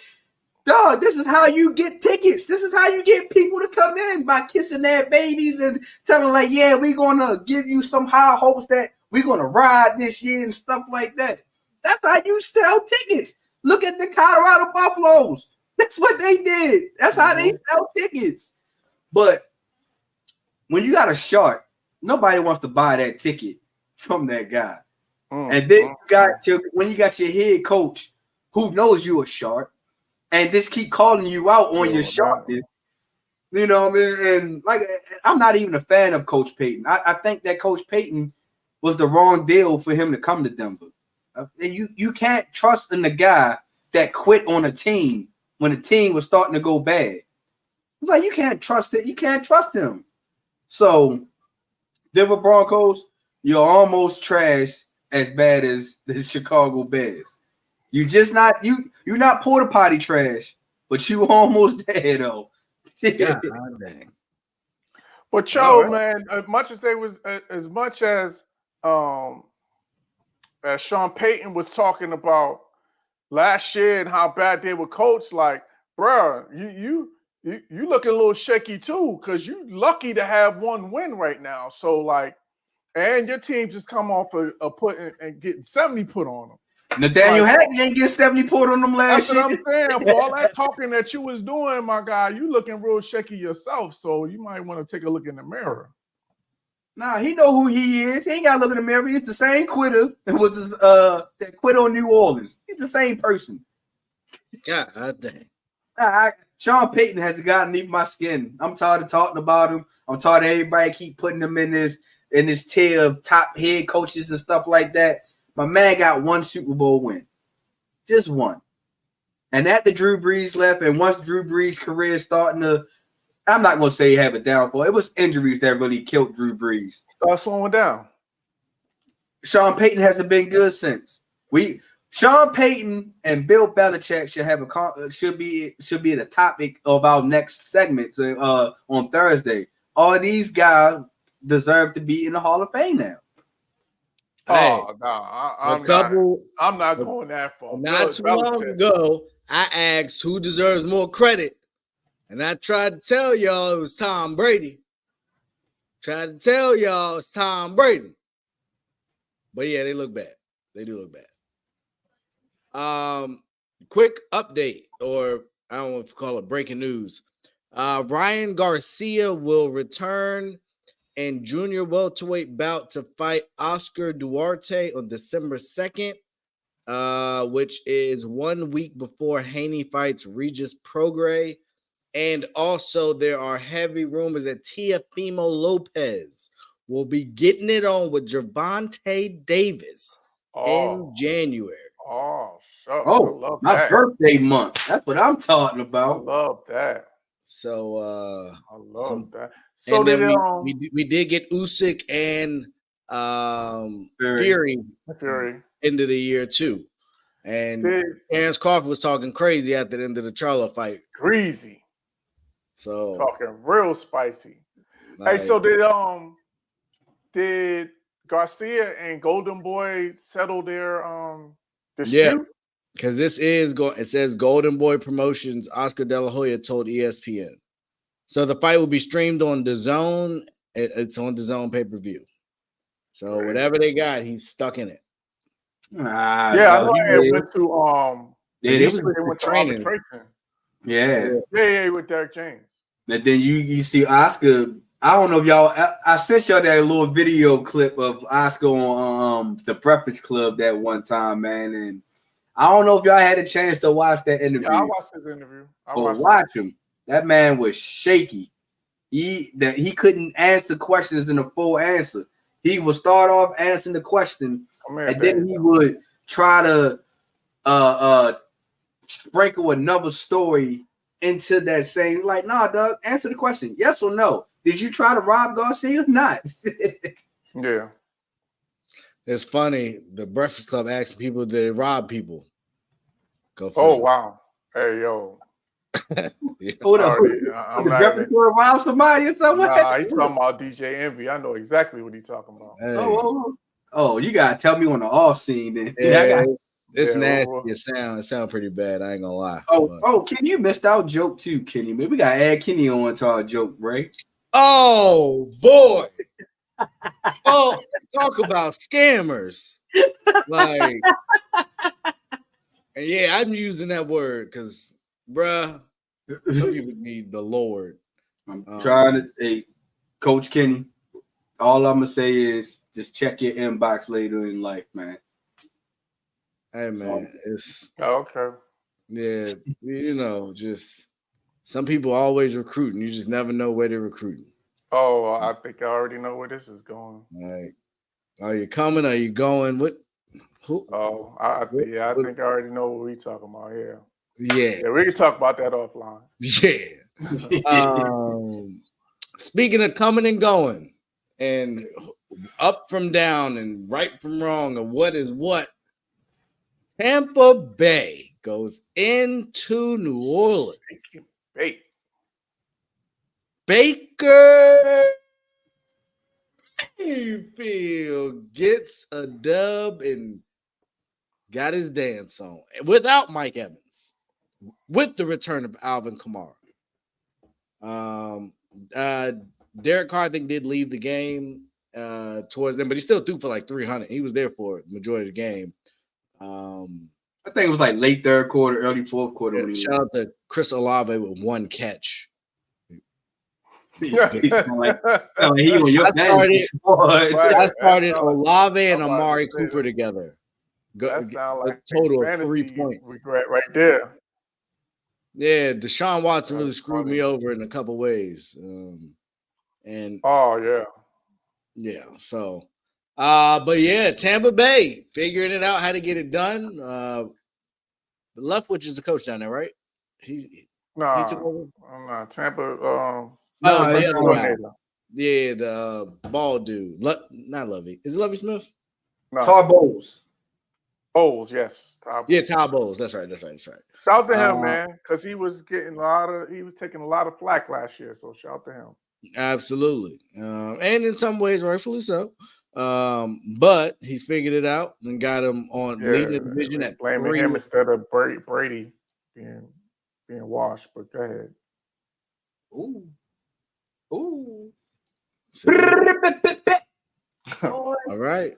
dog, this is how you get tickets. This is how you get people to come in, by kissing their babies and telling like, yeah, we're gonna give you some high hopes that we're gonna ride this year and stuff like that. That's how you sell tickets. Look at the Colorado Buffaloes. That's what they did. That's how they sell tickets. But when you got a shark, nobody wants to buy that ticket from that guy. And then when you got your head coach who knows you a shark and just keep calling you out on your sharpness, you know what I mean? And like, I'm not even a fan of Coach Payton. I think that Coach Payton was the wrong deal for him to come to Denver. You can't trust in the guy that quit on a team when the team was starting to go bad. It's like, you can't trust it. You can't trust him. So, Denver Broncos, you're almost trash as bad as the Chicago Bears. You're not porta potty trash, but you almost there though. God dang. But man, as much as Sean Payton was talking about last year and how bad they were coached, like, bro, you looking a little shaky too, because you lucky to have one win right now. So like, and your team just come off a put and getting 70 put on them. Nathaniel Hackett ain't get 70 put on them last year. That's what I'm saying. For all that talking that you was doing, my guy, you looking real shaky yourself. So you might want to take a look in the mirror. Nah, he know who he is. He ain't got to look in the mirror. He's the same quitter that quit on New Orleans. He's the same person. God dang. Sean Payton has gotten underneath my skin. I'm tired of talking about him. I'm tired of everybody keep putting him in this tier of top head coaches and stuff like that. My man got one Super Bowl win. Just one. And after Drew Brees left, and once Drew Brees' career starting to, I'm not going to say he had a downfall. It was injuries that really killed Drew Brees. Start slowing down. Sean Payton hasn't been good since. Sean Payton and Bill Belichick should be the topic of our next segment on Thursday. All these guys deserve to be in the Hall of Fame now. Oh no, I'm not going that far. Not too long ago, I asked who deserves more credit, and I tried to tell y'all it was Tom Brady. But yeah, they look bad. They do look bad. Quick update, or I don't know if you call it breaking news. Ryan Garcia will return in junior welterweight bout to fight Oscar Duarte on December 2nd, which is 1 week before Haney fights Regis Prograis. And also there are heavy rumors that Teofimo Lopez will be getting it on with Gervonta Davis in January. Oh, my birthday month. That's what I'm talking about. I love that. So I love that. So then we did get Usyk and Fury end of the year too. And Terrence Crawford was talking crazy at the end of the Charlo fight. Crazy. So talking real spicy. Like, hey, so did Garcia and Golden Boy settle their dispute? Yeah, because this is it says Golden Boy Promotions. Oscar De La Hoya told ESPN. So the fight will be streamed on DAZN. It's on DAZN pay-per-view. So whatever they got, he's stuck in it. I know they went to they went to arbitration. Yeah, with Derek James. And then you see Oscar. I don't know if y'all. I sent y'all that little video clip of Oscar on the Breakfast Club that one time, man. And I don't know if y'all had a chance to watch that interview. Yeah, I watched his interview. Watch him. That man was shaky. He couldn't answer questions in a full answer. He would start off answering the question, and then he would try to sprinkle another story into that same. Like, nah, Doug, answer the question. Yes or no? Did you try to rob Garcia or not? Yeah. It's funny. The Breakfast Club asked people, did they rob people? Go Oh Fizzle. wow. Hey yo. Hold up. I'm The not referee even. around somebody or something? Nah, he's talking about DJ Envy. I know exactly what he's talking about. Hey, Oh, you gotta tell me on the off scene then. yeah, I got. it's Yeah, nasty. well, It sound pretty bad. I ain't gonna lie. Oh, Kenny, you missed out joke too, Kenny. Maybe we gotta add Kenny on to our joke, right? Oh boy. Oh, talk about scammers. Like, yeah, I'm using that word because, bruh, some people need the Lord. I'm trying to. Hey, Coach Kenny. All I'm gonna say is just check your inbox later in life, man. Hey man, it's okay. yeah, just some people always recruiting. You just never know where they're recruiting. Oh, I think I already know where this is going. Like, are you coming? Are you going? What? Who? Oh, I think I already know what we're talking about. Yeah, Yeah, we can talk about that offline. yeah. Speaking of coming and going, and up from down, and right from wrong, and what is what, Tampa Bay goes into New Orleans. Hey, Baker Mayfield gets a dub and got his dance on without Mike Evans, with the return of Alvin Kamara. Derek Carr, I think, did leave the game towards them, but he still threw for like 300. He was there for the majority of the game. I think it was like late third quarter, early fourth quarter. Yeah, When he shout out to Chris Olave with one catch. he on your I started Olave and I'm about Amari to say Cooper together. that sounds like a total of fantasy 3 points. regret right there. Yeah, Deshaun Watson really That's screwed funny. me over in a couple ways. And Oh yeah, so but yeah, Tampa Bay figuring it out how to get it done. Leftwich is the coach down there, right? He took over. Nah, Tampa. Oh, No, the it's other guy. coordinator. Yeah, the bald dude. Not Lovey. Is it Lovey Smith? No, Tar Bowles. Bowles, yes. Yeah, Ty Bowles. That's right. Shout out to him, man, because he was taking a lot of flack last year. So shout out to him. Absolutely, and in some ways, rightfully so. But he's figured it out and got him on leading the division at blaming 3. him instead of Brady being washed. But go ahead. Ooh. All right.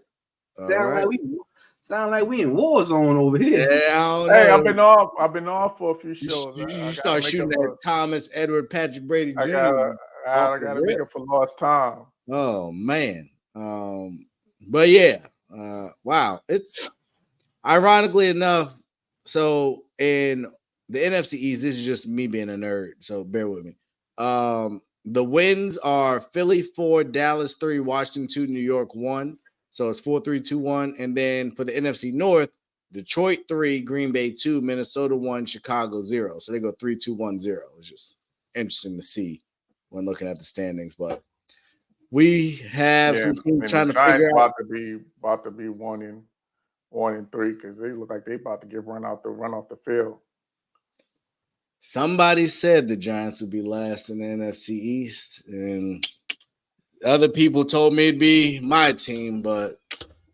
Sound like we in war zone over here. Yeah, I don't Hey, know. I've been off for a few shows. You start shooting at Thomas Edward Patrick Brady Jr. I gotta make up for lost time. Oh man. But yeah, wow. It's ironically enough. So in the NFC East, this is just me being a nerd, so bear with me. The wins are Philly 4, Dallas 3, Washington 2, New York 1. So it's 4-3-2-1. And then for the NFC North, Detroit 3, Green Bay 2, Minnesota 1, Chicago 0. So they go 3-2-1-0. It's just interesting to see when looking at the standings. But we have some teams trying to figure out. About to be 1-3 because they look like they about to get run off the field. Somebody said the Giants would be last in the NFC East, and other people told me it'd be my team, but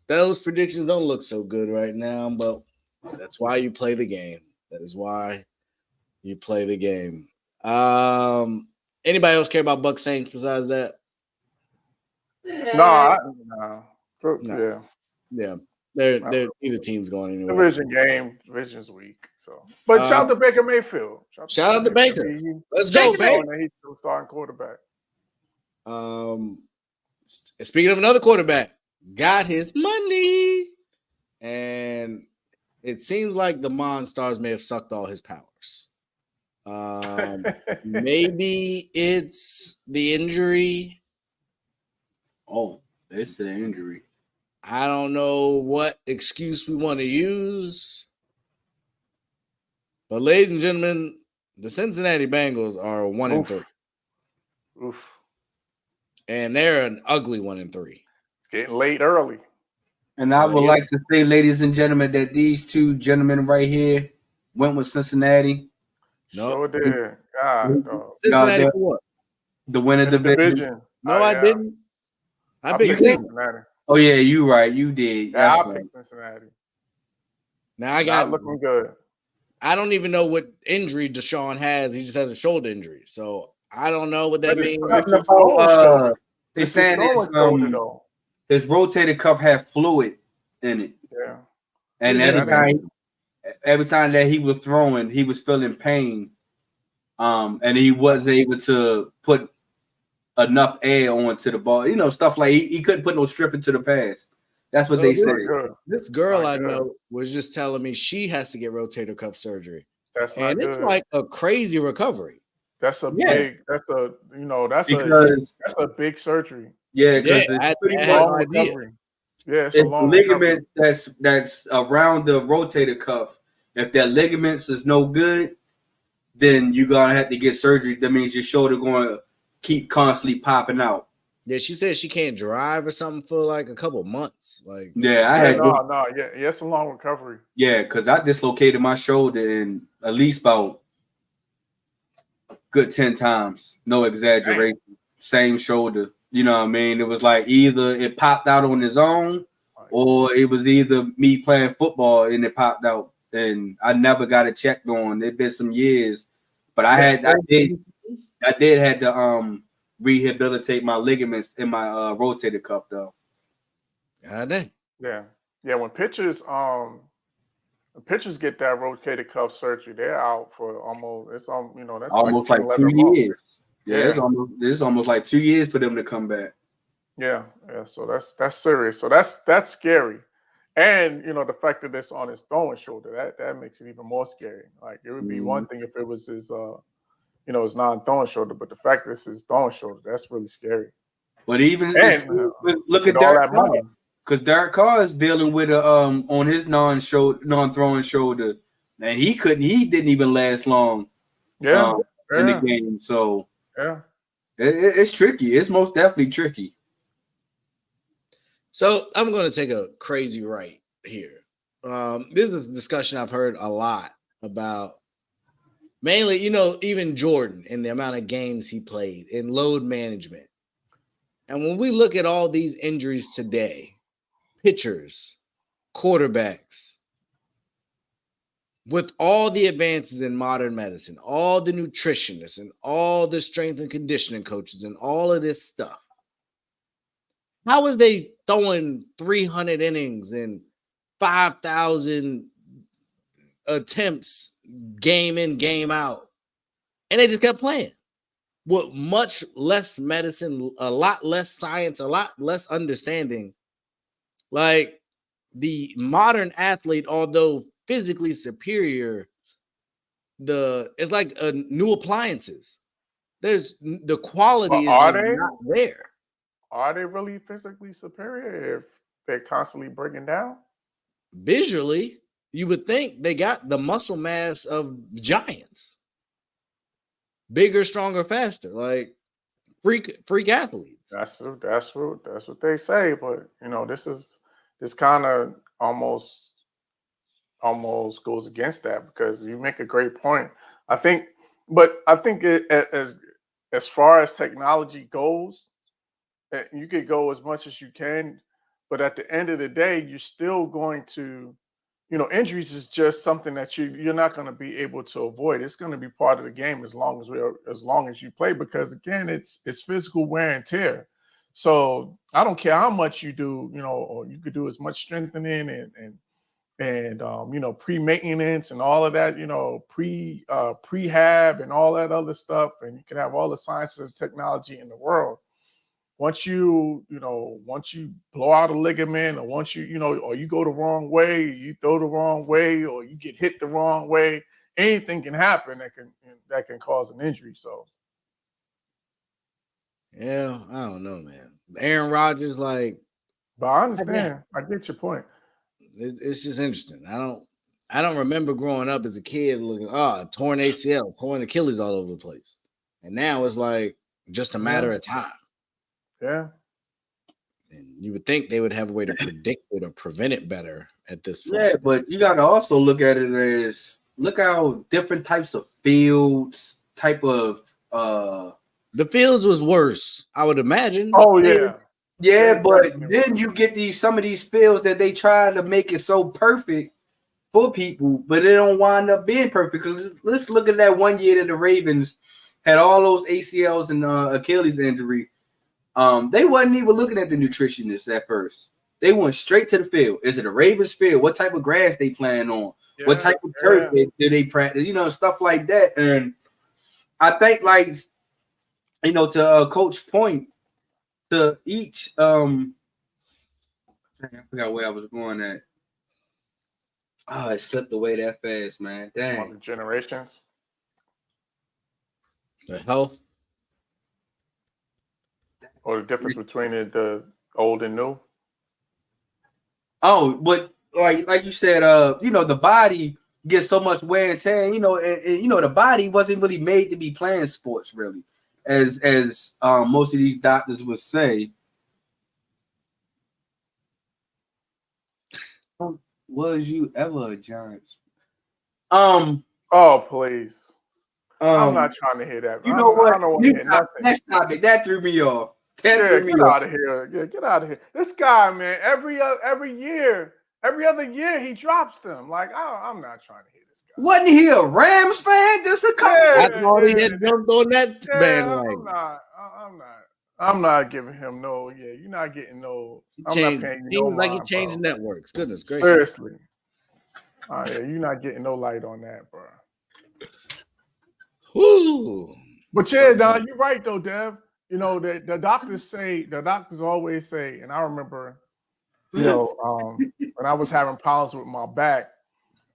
those predictions don't look so good right now. But that's why you play the game. That is why you play the game. Anybody else care about Bucs Saints besides that? No. Yeah. They're either team's going anywhere. Division game, division's weak. So, but shout out to Baker Mayfield. Shout out to Baker. Let's go, Baker. He's still starting quarterback. Speaking of another quarterback, got his money, and it seems like the Monstars may have sucked all his powers. Maybe it's the injury. Oh, it's the injury. I don't know what excuse we want to use. But ladies and gentlemen, the Cincinnati Bengals are 1-3. Oof. And they're an ugly 1-3. It's getting late early. And I would like to say, ladies and gentlemen, that these two gentlemen right here, went with Cincinnati. Sure did. God, dog. Cincinnati for what? The winner division. No, I didn't. I I bet you picked think. Cincinnati. Oh yeah, you right. You did. Yeah, That's I right. picked Cincinnati. Now I got. Not looking good. I don't even know what injury Deshaun has. He just has a shoulder injury, so I don't know what that But means. it's his throwing shoulder. They're It's his saying throwing shoulder, though. his rotator cuff had fluid in it, Yeah. and What does that mean? every time that he was throwing, he was feeling pain, and he wasn't able to put enough air onto the ball. You know, stuff like he couldn't put no strip into the pass. That's what So they this- said. Good. This girl Not I good. know was just telling me she has to get rotator cuff surgery, That's not and good. it's like a crazy recovery. That's a Yeah. big. That's a Because that's a big surgery. yeah, Yeah, because I it's pretty had much no Long idea. recovery. Yeah, it's a if the long ligament recovery. that's around the rotator cuff, if that ligaments is no good, then you're gonna have to get surgery. That means your shoulder going to keep constantly popping out. Yeah, she said she can't drive or something for like a couple months. Like, Yeah, I Yeah, had yeah, it's a long recovery. because I dislocated my shoulder in at least about good 10 times. No exaggeration. Same shoulder. You know what I mean? It was like either it popped out on its own, or it was either me playing football and it popped out. And I never got it checked on. It's been some years, but I did had to rehabilitate my ligaments in my rotator cuff though. God dang. Yeah. When pitchers get that rotator cuff surgery, they're out for almost. It's that's Almost like 10, 2 11 months. years. Yeah, it's almost like 2 years for them to come back. Yeah. So that's serious. So that's scary. And the fact that it's on his throwing shoulder, that makes it even more scary. Like it would be one thing if it was his his non-throwing shoulder, but the fact that it's his throwing shoulder, that's really scary. But even look at all Derek that money. because Derek Carr is dealing with a on his non-throwing shoulder, and he didn't even last long. Yeah. In the game. So yeah, it's tricky. It's most definitely tricky. So I'm going to take a crazy right here. This is a discussion I've heard a lot about, mainly, even Jordan and the amount of games he played in load management. And when we look at all these injuries today, pitchers, quarterbacks, with all the advances in modern medicine, all the nutritionists and all the strength and conditioning coaches and all of this stuff, how is they throwing 300 innings and 5,000 attempts game in, game out? And they just kept playing with much less medicine, a lot less science, a lot less understanding. Like the modern athlete, although physically superior, it's like new appliances. There's the quality is just not there. Are they really physically superior if they're constantly breaking down? Visually, you would think they got the muscle mass of giants. Bigger, stronger, faster, like freak athletes. That's what they say. But this kind of almost goes against that, because you make a great point. I think as far as technology goes, you could go as much as you can, but at the end of the day, you're still going to, injuries is just something that you're not going to be able to avoid. It's going to be part of the game as long as you play, because again, it's physical wear and tear. So I don't care how much you do, or you could do as much strengthening and pre-maintenance and all of that, prehab and all that other stuff, and you can have all the sciences, technology in the world. Once you blow out a ligament, or once or you go the wrong way, you throw the wrong way, or you get hit the wrong way, anything can happen that can cause an injury. So, yeah, I don't know, man. Aaron Rodgers, but I understand. I get your point. It's just interesting. I don't remember growing up as a kid looking, torn ACL, torn Achilles all over the place, and now it's like just a matter of time. Yeah. And you would think they would have a way to predict it or prevent it better at this point. Yeah, but you got to also look at it as look how different types of fields, the fields was worse, I would imagine. Oh yeah. yeah, but then you get some of these fields that they try to make it so perfect for people, but it don't wind up being perfect. Because let's look at that one year that the Ravens had all those ACLs and Achilles injury. They wasn't even looking at the nutritionists at first. They went straight to the field. Is it a Ravens field? What type of grass they playing on? What type of turf do they practice? Stuff like that. And I think, like, to Coach point, to each I forgot where I was going at. Oh, it slipped away that fast, man. Dang. The generations. The health. Or the difference between the old and new. Oh, but like you said, the body gets so much wear and tear, and the body wasn't really made to be playing sports, really, as most of these doctors would say. Was you ever a Giants? Oh, please. I'm not trying to hear that. You know what? I don't want to hear nothing. Next topic. That threw me off. Get out of here. Yeah, get out of here. This guy, man, every other year, he drops them. Like, I'm not trying to hear this guy. Wasn't he a Rams fan? Just a couple. I thought he had jumped on that bandwagon. I'm not giving him no. Yeah, you're not getting no. I'm not paying you no like mind, he changed networks. Goodness gracious. Seriously. Yeah, you're not getting no light on that, bro. Woo. But yeah, Don, you're right though, Dev. The doctors always say, and I remember, when I was having problems with my back,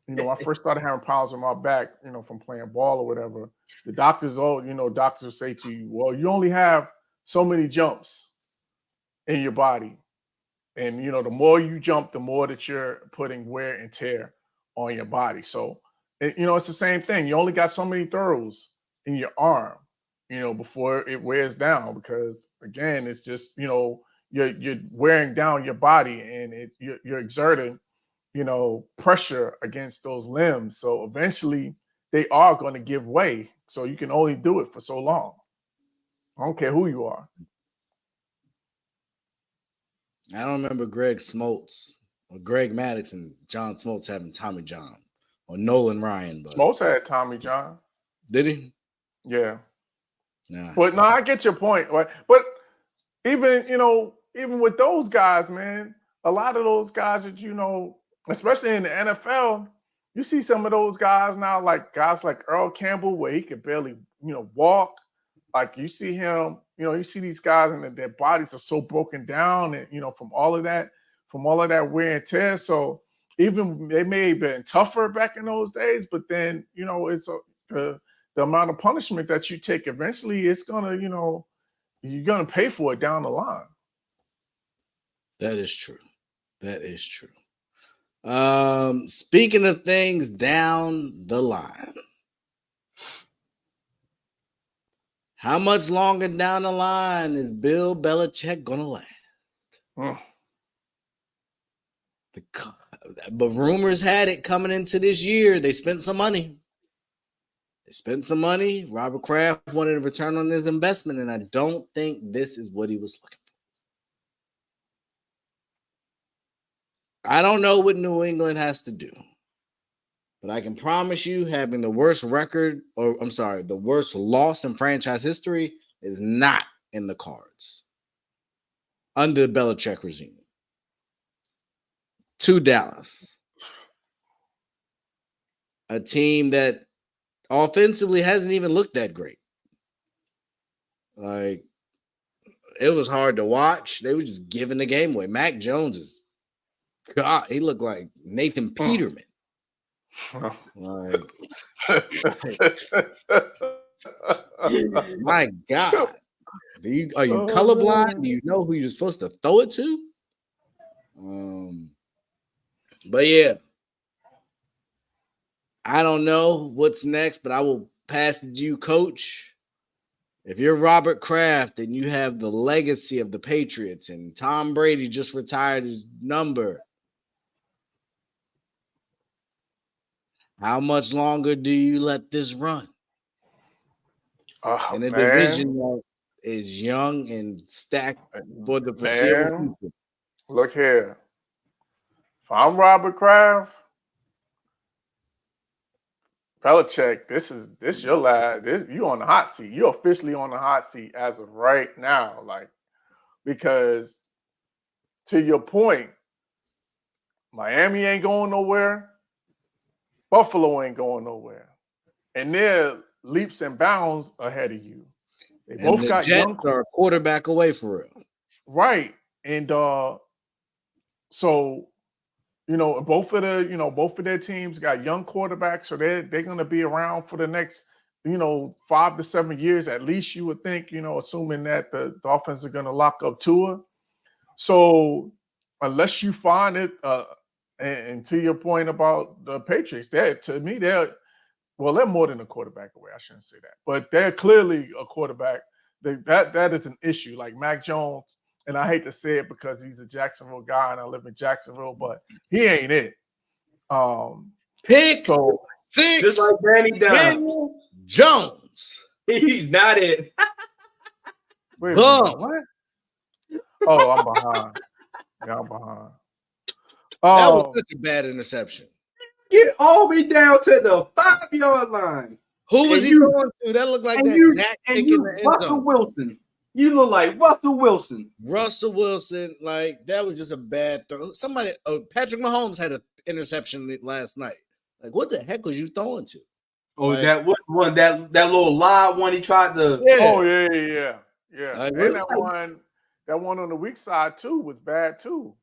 I first started having problems with my back, from playing ball or whatever. The doctors doctors say to you, well, you only have so many jumps in your body. And, the more you jump, the more that you're putting wear and tear on your body. So, it's the same thing. You only got so many throws in your arm, before it wears down, because again, it's just, you're wearing down your body, and you're exerting, pressure against those limbs. So eventually they are going to give way. So you can only do it for so long. I don't care who you are. I don't remember Greg Smoltz or Greg Maddox and John Smoltz having Tommy John or Nolan Ryan. But Smoltz had Tommy John. Did he? Yeah. Nah. But no, I get your point. Right? But even with those guys, man, a lot of those guys that, especially in the NFL, you see some of those guys now, like guys like Earl Campbell, where he could barely, walk. Like you see him, you see these guys and their bodies are so broken down, and from all of that wear and tear. So even they may have been tougher back in those days, but then it's the amount of punishment that you take eventually, it's gonna, you're gonna pay for it down the line. That is true. That is true. Speaking of things down the line, how much longer down the line is Bill Belichick gonna last? But rumors had it coming into this year, they spent some money. Robert Kraft wanted a return on his investment, and I don't think this is what he was looking for. I don't know what New England has to do, but I can promise you having the worst the worst loss in franchise history is not in the cards under the Belichick regime. To Dallas, a team that offensively hasn't even looked that great. Like, it was hard to watch. They were just giving the game away. Mac Jones God, he looked like Nathan Peterman. Like, my God. Are you colorblind? Do you know who you're supposed to throw it to? But yeah, I don't know what's next, but I will pass it to you, Coach. If you're Robert Kraft and you have the legacy of the Patriots and Tom Brady just retired his number, How much longer do you let this run? Oh, In a man. division that is young and stacked for the foreseeable Man, future. look here. If I'm Robert Kraft, Belichick, this your last. You on the hot seat. You're officially on the hot seat as of right now. Like, because to your point, Miami ain't going nowhere. Buffalo ain't going nowhere. And they're leaps and bounds ahead of you. They And both the got Jets young are a quarterback away for real. right. And so both of their teams got young quarterbacks, so they're gonna be around for the next 5 to 7 years at least, you would think, assuming that the Dolphins are gonna lock up Tua. So unless you find it, and to your point about the Patriots, they're more than a quarterback away. I shouldn't say that, but they're clearly a quarterback. That is an issue. Like Mac Jones, and I hate to say it because he's a Jacksonville guy and I live in Jacksonville, but he ain't it. Pick So 6, Just like Danny Dimes. Daniel Jones. He's not it. wait a Bum. minute, what? Oh, I'm behind. Yeah, I'm behind. That was such a bad interception. Get all the way down to the 5-yard line. Who was And he you- throwing to? That looked like And that you, Dak and pick you in the end Russell zone. Wilson. You look like Russell Wilson. Russell Wilson, like that was just a bad throw. Somebody, Patrick Mahomes had an interception last night. Like, what the heck was you throwing to? Oh, Like, that was one that little live one he tried to. Yeah. Oh yeah. Like, And what- that one on the weak side too was bad too.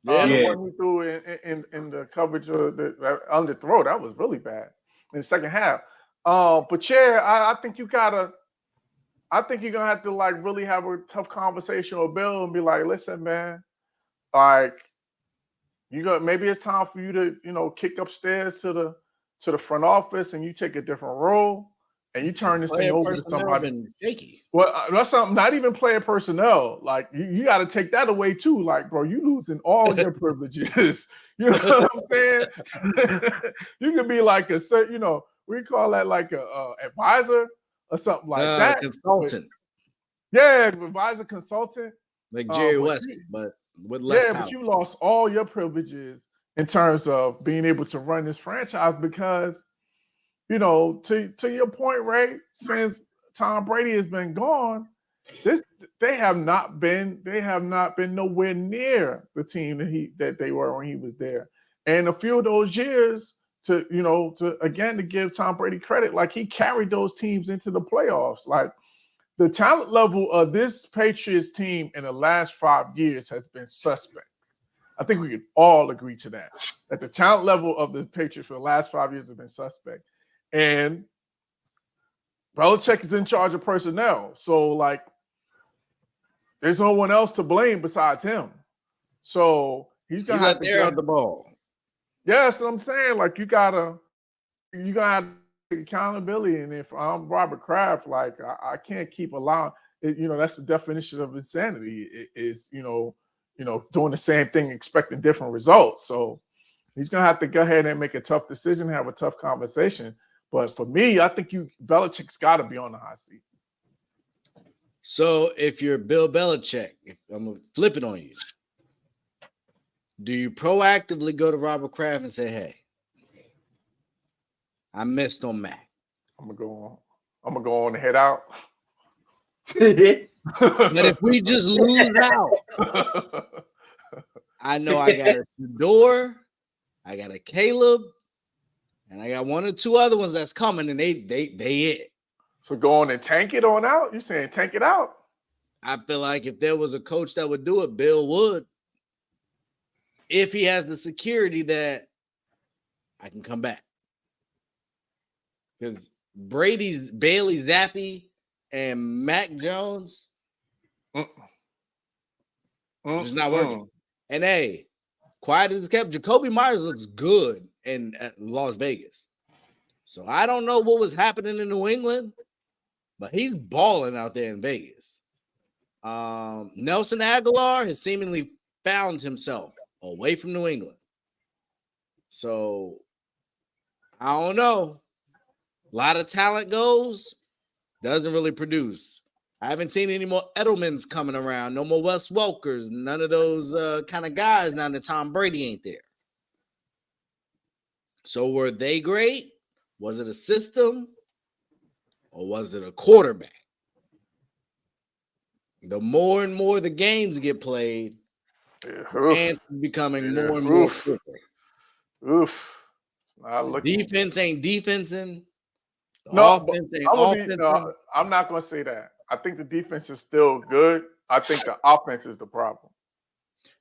Yeah. The Yeah. one he threw in the coverage of the underthrow, that was really bad in the second half. But yeah, I think you're gonna have to like really have a tough conversation with Bill and be like, listen, man, like maybe it's time for you to kick upstairs to the front office and you take a different role and you turn this thing player over to personnel somebody. been shaky. Well, that's something. Not even player personnel. Like you got to take that away too. Like, bro, you losing all your privileges. You know what I'm saying? You could be like we call that like a advisor or something like that. Consultant, Yeah, advisor, consultant. like Jerry but West, but with less power. but you lost all your privileges in terms of being able to run this franchise because, to your point, Ray, since Tom Brady has been gone, they have not been nowhere near the team that they were when he was there. And a few of those years to give Tom Brady credit, like he carried those teams into the playoffs. Like the talent level of this Patriots team in the last 5 years has been suspect. I think we can all agree to that the talent level of the Patriots for the last 5 years has been suspect. And Belichick is in charge of personnel. So, like, there's no one else to blame besides him. So he's going to have to get the ball. Yeah, that's what I'm saying. Like, you gotta have to take accountability. And if I'm Robert Kraft, like, I can't keep allowing it, that's the definition of insanity. Is doing the same thing, expecting different results. So he's gonna have to go ahead and make a tough decision, have a tough conversation. But for me, I think Belichick's got to be on the hot seat. So if you're Bill Belichick, I'm gonna flip it on you. Do you proactively go to Robert Kraft and say, "Hey, I missed on Mac. I'm gonna go on and head out." But if we just lose out, I know I got a Fedor, I got a Caleb, and I got one or two other ones that's coming, and they it. So go on and tank it on out? You saying tank it out? I feel like if there was a coach that would do it, Bill would. If he has the security that I can come back. Because Bailey Zappi and Mac Jones is not working. And hey, quiet as kept, Jacoby Myers looks good at Las Vegas. So I don't know what was happening in New England, but he's balling out there in Vegas. Nelson Aguilar has seemingly found himself away from New England. So I don't know. A lot of talent goes, doesn't really produce. I haven't seen any more Edelmans coming around. No more Wes Welkers. None of those kind of guys now that Tom Brady ain't there. So were they great? Was it a system? Or was it a quarterback? The more and more the games get played, and becoming more and more tricky. Oof. Not looking. Defense ain't defensing. No, offense ain't offensing. I'm not going to say that. I think the defense is still good. I think the offense is the problem.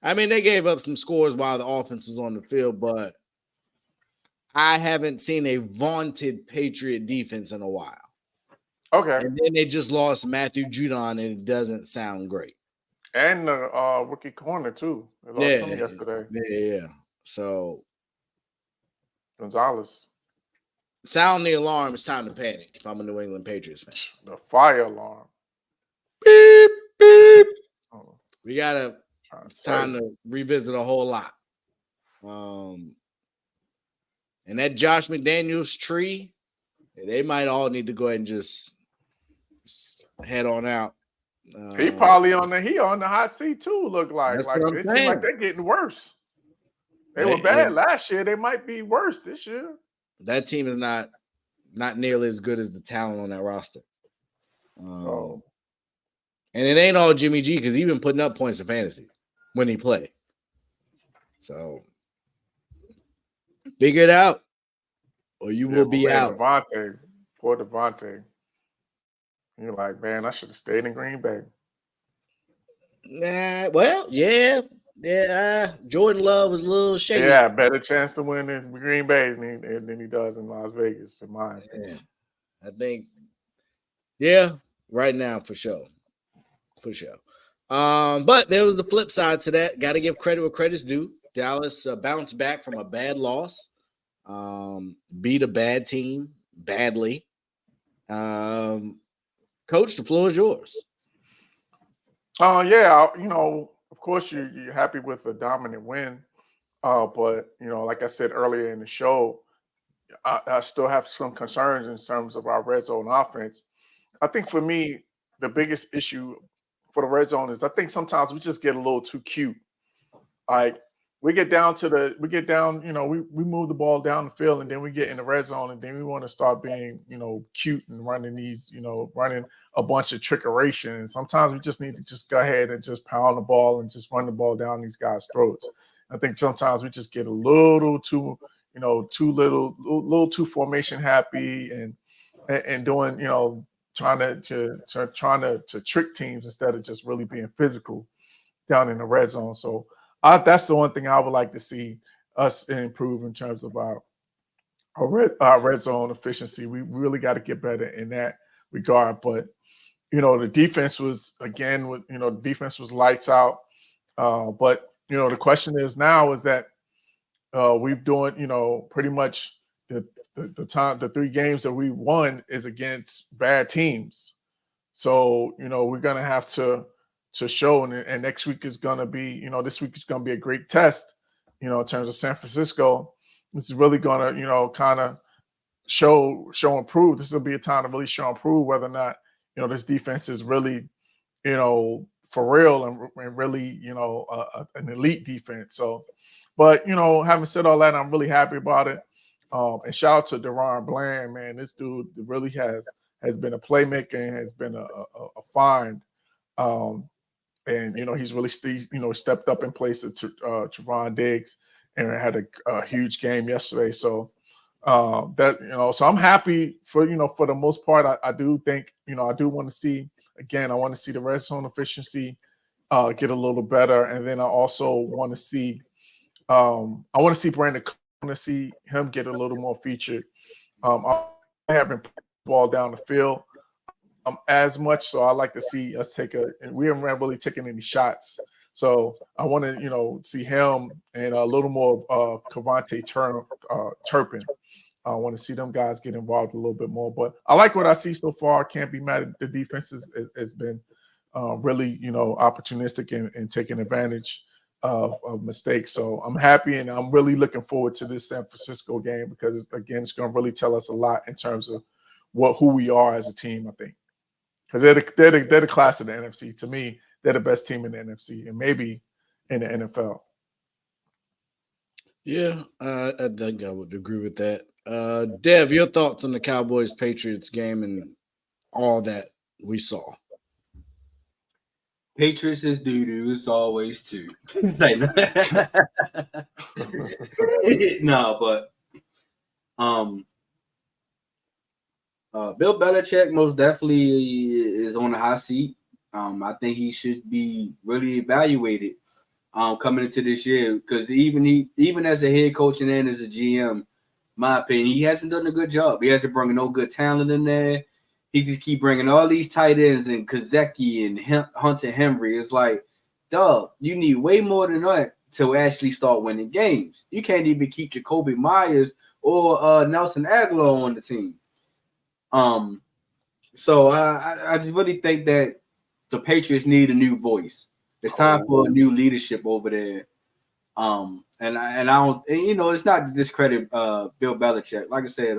I mean, they gave up some scores while the offense was on the field, but I haven't seen a vaunted Patriot defense in a while. Okay. And then they just lost Matthew Judon, and it doesn't sound great. And the rookie corner, too. They lost him yesterday. Yeah. So, Gonzalez. Sound the alarm. It's time to panic if I'm a New England Patriots fan. The fire alarm. Beep, beep. It's time to revisit a whole lot. And that Josh McDaniels tree, they might all need to go ahead and just head on out. He probably on the hot seat too. Look like That's like what I'm it seems saying. like they're getting worse. They were bad last year. They might be worse this year. That team is not nearly as good as the talent on that roster. And it ain't all Jimmy G because he's been putting up points in fantasy when he played. So figure it out, or you will be out. Poor Devontae. You're like, man, I should have stayed in Green Bay. Jordan Love was a little shaky. Yeah, better chance to win in Green Bay than he does in Las Vegas, in my opinion. I think, right now for sure. But there was the flip side to that. Got to give credit where credit's due. Dallas bounced back from a bad loss, beat a bad team badly. Coach, the floor is yours. Of course you're happy with a dominant win, but like I said earlier in the show, I still have some concerns in terms of our red zone offense. I think for me, the biggest issue for the red zone is I think sometimes we just get a little too cute. Like we move the ball down the field and then we get in the red zone and then we want to start being, cute and running running a bunch of trickeration. And sometimes we just need to just go ahead and just pound the ball and just run the ball down these guys' throats. I think sometimes we just get a little too, little too formation happy and doing, trying to trick teams instead of just really being physical down in the red zone. So that's the one thing I would like to see us improve in terms of our red zone efficiency. We really got to get better in that regard. But the defense was lights out. But the question is now is that we've doing pretty much the 3 games that we won is against bad teams. So we're gonna have to show, and next week is gonna be this week is gonna be a great test. In terms of San Francisco, this is really gonna kind of show and prove. This will be a time to really show and prove whether or not this defense is really for real and really an elite defense. So, but having said all that, I'm really happy about it. And shout out to Deron Bland, man. This dude really has been a playmaker and has been a find. And he's really stepped up in place of Trevon Diggs and had a huge game yesterday. So so I'm happy for the most part. I do think I do want to see again. I want to see the red zone efficiency get a little better, and then I also want to see Brandon. I want to see him get a little more featured. I haven't put the ball down the field as much, so I like to see us and we haven't really taken any shots. So I want to see him and a little more Kavontae Turpin. I want to see them guys get involved a little bit more. But I like what I see so far. Can't be mad at the defense has been really opportunistic and taking advantage of mistakes. So I'm happy, and I'm really looking forward to this San Francisco game because, again, it's going to really tell us a lot in terms of who we are as a team, I think. Because they're the class of the NFC. To me, they're the best team in the NFC and maybe in the NFL. Yeah, I think I would agree with that. Dev, your thoughts on the Cowboys-Patriots game and all that we saw? Patriots is doo-doo. It's always two. Like, no, but Bill Belichick most definitely is on the hot seat. I think he should be really evaluated coming into this year because even as a head coach and then as a GM, my opinion, he hasn't done a good job. He hasn't brought no good talent in there. He just keep bringing all these tight ends and Kazeki and Hunter Henry. It's like, dog, you need way more than that to actually start winning games. You can't even keep Jacoby Myers or Nelson Aguilar on the team. So I just really think that the Patriots need a new voice. It's time for a new leadership over there. And I don't, it's not to discredit Bill Belichick. Like I said,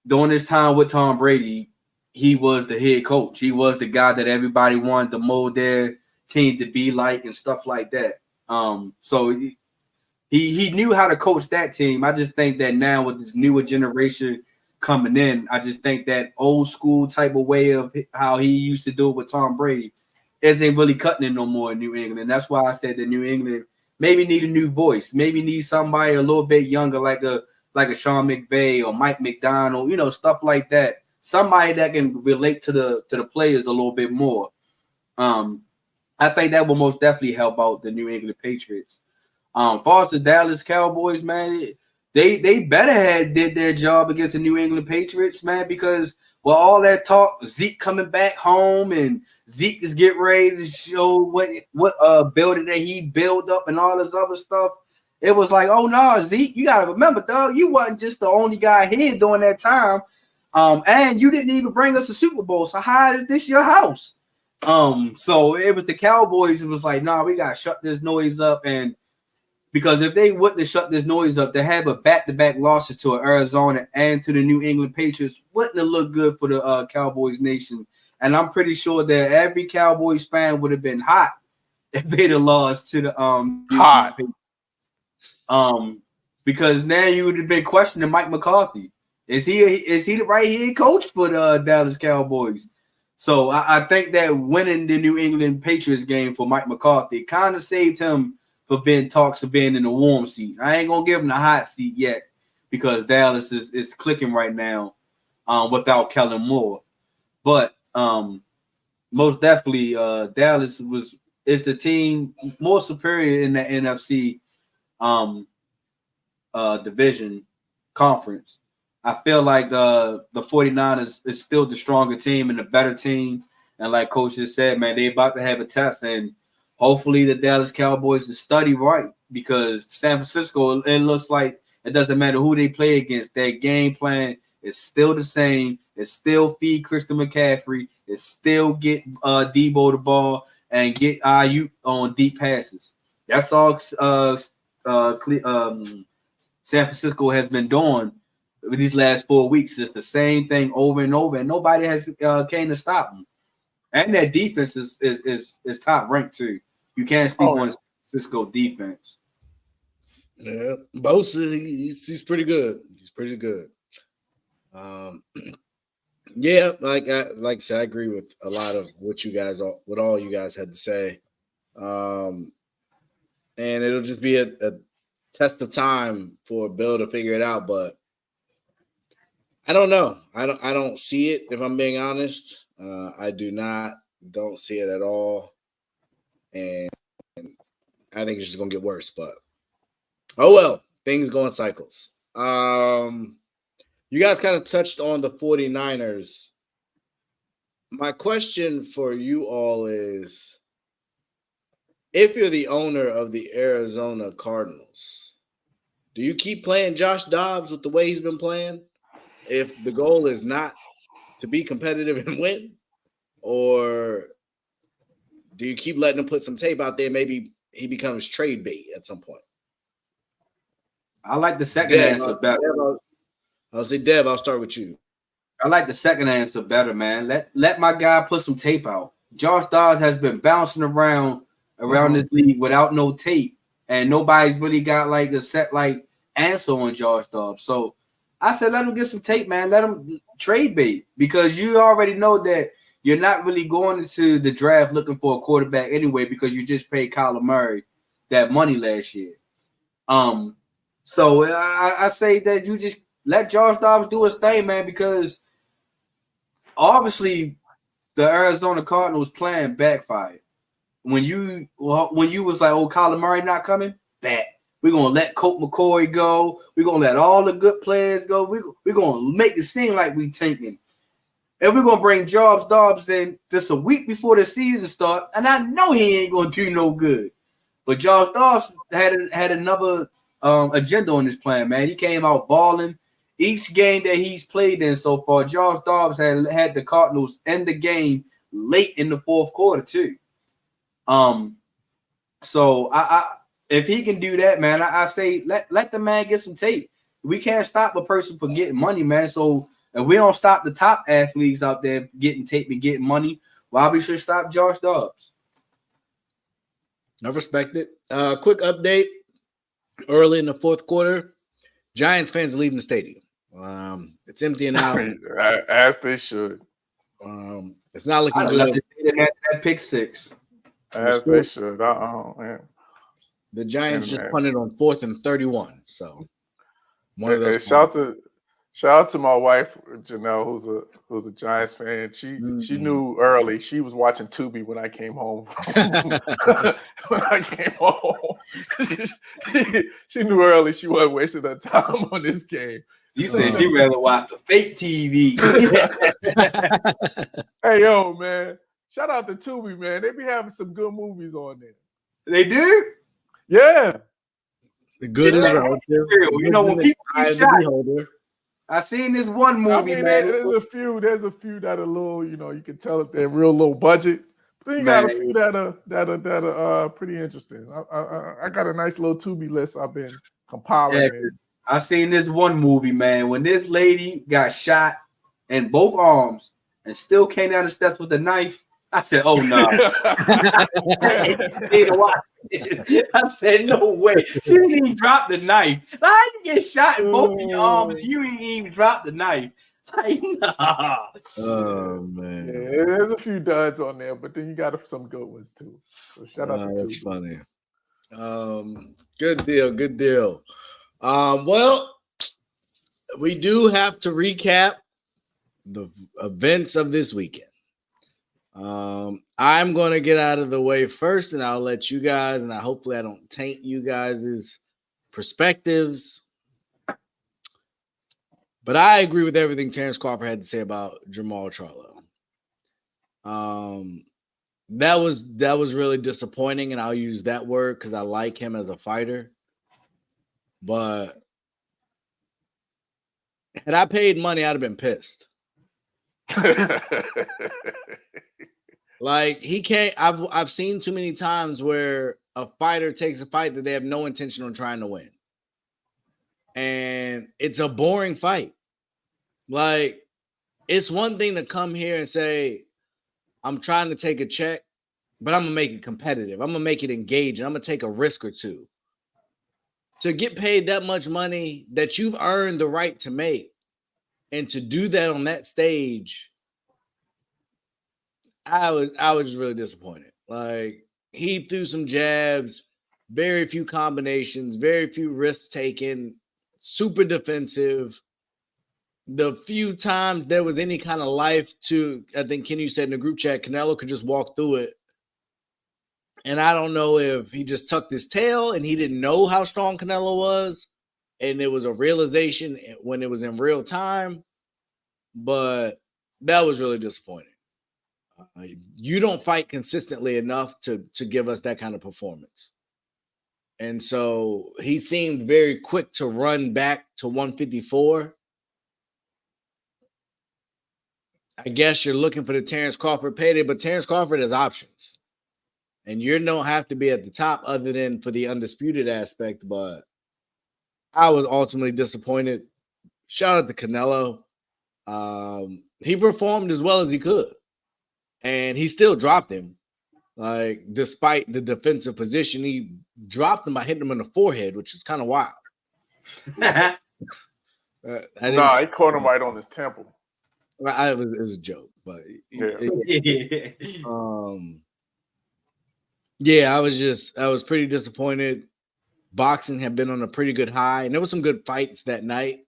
during this time with Tom Brady, he was the head coach. He was the guy that everybody wanted to mold their team to be like and stuff like that. So he knew how to coach that team. I just think that now with this newer generation coming in, I just think that old school type of way of how he used to do it with Tom Brady isn't really cutting it no more in New England. That's why I said that New England maybe need a new voice, maybe need somebody a little bit younger, like a Sean McVay or Mike McDonald, stuff like that. Somebody that can relate to the players a little bit more. I think that will most definitely help out the New England Patriots. Far as the Dallas Cowboys, man, they better have did their job against the New England Patriots, man, because all that talk, Zeke coming back home and Zeke is getting ready to show what building that he built up and all this other stuff. It was like, oh no, Zeke, you gotta remember, dog, you wasn't just the only guy here during that time. And you didn't even bring us a Super Bowl. So how is this your house? So it was the Cowboys. It was like, nah, we gotta shut this noise up. And because if they wouldn't have shut this noise up, to have a back-to-back losses to Arizona and to the New England Patriots wouldn't have looked good for the Cowboys nation. And I'm pretty sure that every Cowboys fan would have been hot if they'd have lost to the hot. Because now you would have been questioning Mike McCarthy. Is he the right head coach for the Dallas Cowboys? So I think that winning the New England Patriots game for Mike McCarthy kind of saved him for being in the warm seat. I ain't gonna give him the hot seat yet because Dallas is clicking right now without Kellen Moore. But most definitely Dallas is the team more superior in the NFC division conference. I feel like the 49ers is still the stronger team and the better team. And like Coach just said, man, they about to have a test. And hopefully the Dallas Cowboys is study right because San Francisco, it looks like it doesn't matter who they play against. Their game plan is still the same. It's still feed Christian McCaffrey. It's still get Debo the ball and get Ayuk on deep passes. That's all San Francisco has been doing with these last 4 weeks. It's the same thing over and over, and nobody has came to stop them. And that defense is top ranked too. You can't sleep on San Francisco defense. Yeah, Bosa, he's pretty good. He's pretty good. Yeah, like I said, I agree with a lot of what all you guys had to say. And it'll just be a test of time for Bill to figure it out, but I don't know. I don't see it, if I'm being honest. I don't see it at all. And I think it's just gonna get worse, but oh well, things go in cycles. You guys kind of touched on the 49ers. My question for you all is, if you're the owner of the Arizona Cardinals, do you keep playing Josh Dobbs with the way he's been playing? If the goal is not to be competitive and win, or do you keep letting him put some tape out there? Maybe he becomes trade bait at some point. I like the second answer better. I'll say, Dev, I'll start with you. I like the second answer better, man. Let my guy put some tape out. Josh Dobbs has been bouncing around this league without no tape, and nobody's really got like a set like answer on Josh Dobbs. So I said, let him get some tape, man. Let him trade bait, because you already know that you're not really going into the draft looking for a quarterback anyway, because you just paid Kyler Murray that money last year. So I say that you just let Josh Dobbs do his thing, man, because obviously the Arizona Cardinals plan backfired. When you was like, oh, Kyler Murray not coming back. We're going to let Colt McCoy go. We're going to let all the good players go. We're going to make it seem like we tanking. And we're going to bring Josh Dobbs in just a week before the season starts. And I know he ain't going to do no good. But Josh Dobbs had another agenda on this plan, man. He came out balling. Each game that he's played in so far, Josh Dobbs had the Cardinals end the game late in the fourth quarter too. So I if he can do that, man, I say let the man get some tape. We can't stop a person from getting money, man. So if we don't stop the top athletes out there getting tape and getting money, why we should stop Josh Dobbs? I respect it. Quick update. Early in the fourth quarter, Giants fans are leaving the stadium. It's emptying out. As they should. It's not looking good. That pick six. As they should. Man. The Giants just punted on 4th and 31. So one of those. Shout out to my wife, Janelle, who's a Giants fan. She knew early. She was watching Tubi when I came home. She knew early she wasn't wasting her time on this game. You said she'd rather watch the fake TV. Hey, yo, man. Shout out to Tubi, man. They be having some good movies on there. They do? Yeah. The good is relative. You know, when people get shot, I seen this one movie, man. There's a few that are little, you can tell if they're real low budget. But then you got a few that are pretty interesting. I got a nice little Tubi list I've been compiling. Yeah, I seen this one movie, man, when this lady got shot in both arms and still came down the steps with a knife. I said, oh no. I said, no way. She didn't even drop the knife. I didn't get shot in both of your arms. You didn't even drop the knife. Like, nah. Oh, man. Yeah, there's a few duds on there, but then you got some good ones too. So shout out to that's funny. Good deal. Well, we do have to recap the events of this weekend. I'm going to get out of the way first, and I'll let you guys, and hopefully I don't taint you guys' perspectives. But I agree with everything Terrence Crawford had to say about Jamal Charlo. That was really disappointing, and I'll use that word because I like him as a fighter. But had I paid money, I'd have been pissed. Like, he can't. I've seen too many times where a fighter takes a fight that they have no intention on trying to win, and it's a boring fight. Like, it's one thing to come here and say, I'm trying to take a check, but I'm gonna make it competitive. I'm gonna make it engaging. I'm gonna take a risk or two. To get paid that much money that you've earned the right to make, and to do that on that stage, I was just really disappointed. Like, he threw some jabs, very few combinations, very few risks taken, super defensive. The few times there was any kind of life to, I think Kenny said in the group chat, Canelo could just walk through it. And I don't know if he just tucked his tail and he didn't know how strong Canelo was, and it was a realization when it was in real time. But that was really disappointing. You don't fight consistently enough to give us that kind of performance. And so he seemed very quick to run back to 154. I guess you're looking for the Terrence Crawford payday, but Terrence Crawford has options. and you don't have to be at the top other than for the undisputed aspect. But I was ultimately disappointed. Shout out to Canelo. He performed as well as he could, and he still dropped him. Like, despite the defensive position, he dropped him by hitting him in the forehead, which is kind of wild. He caught him right on his temple. It was a joke, but I was pretty disappointed. Boxing had been on a pretty good high, and there was some good fights that night.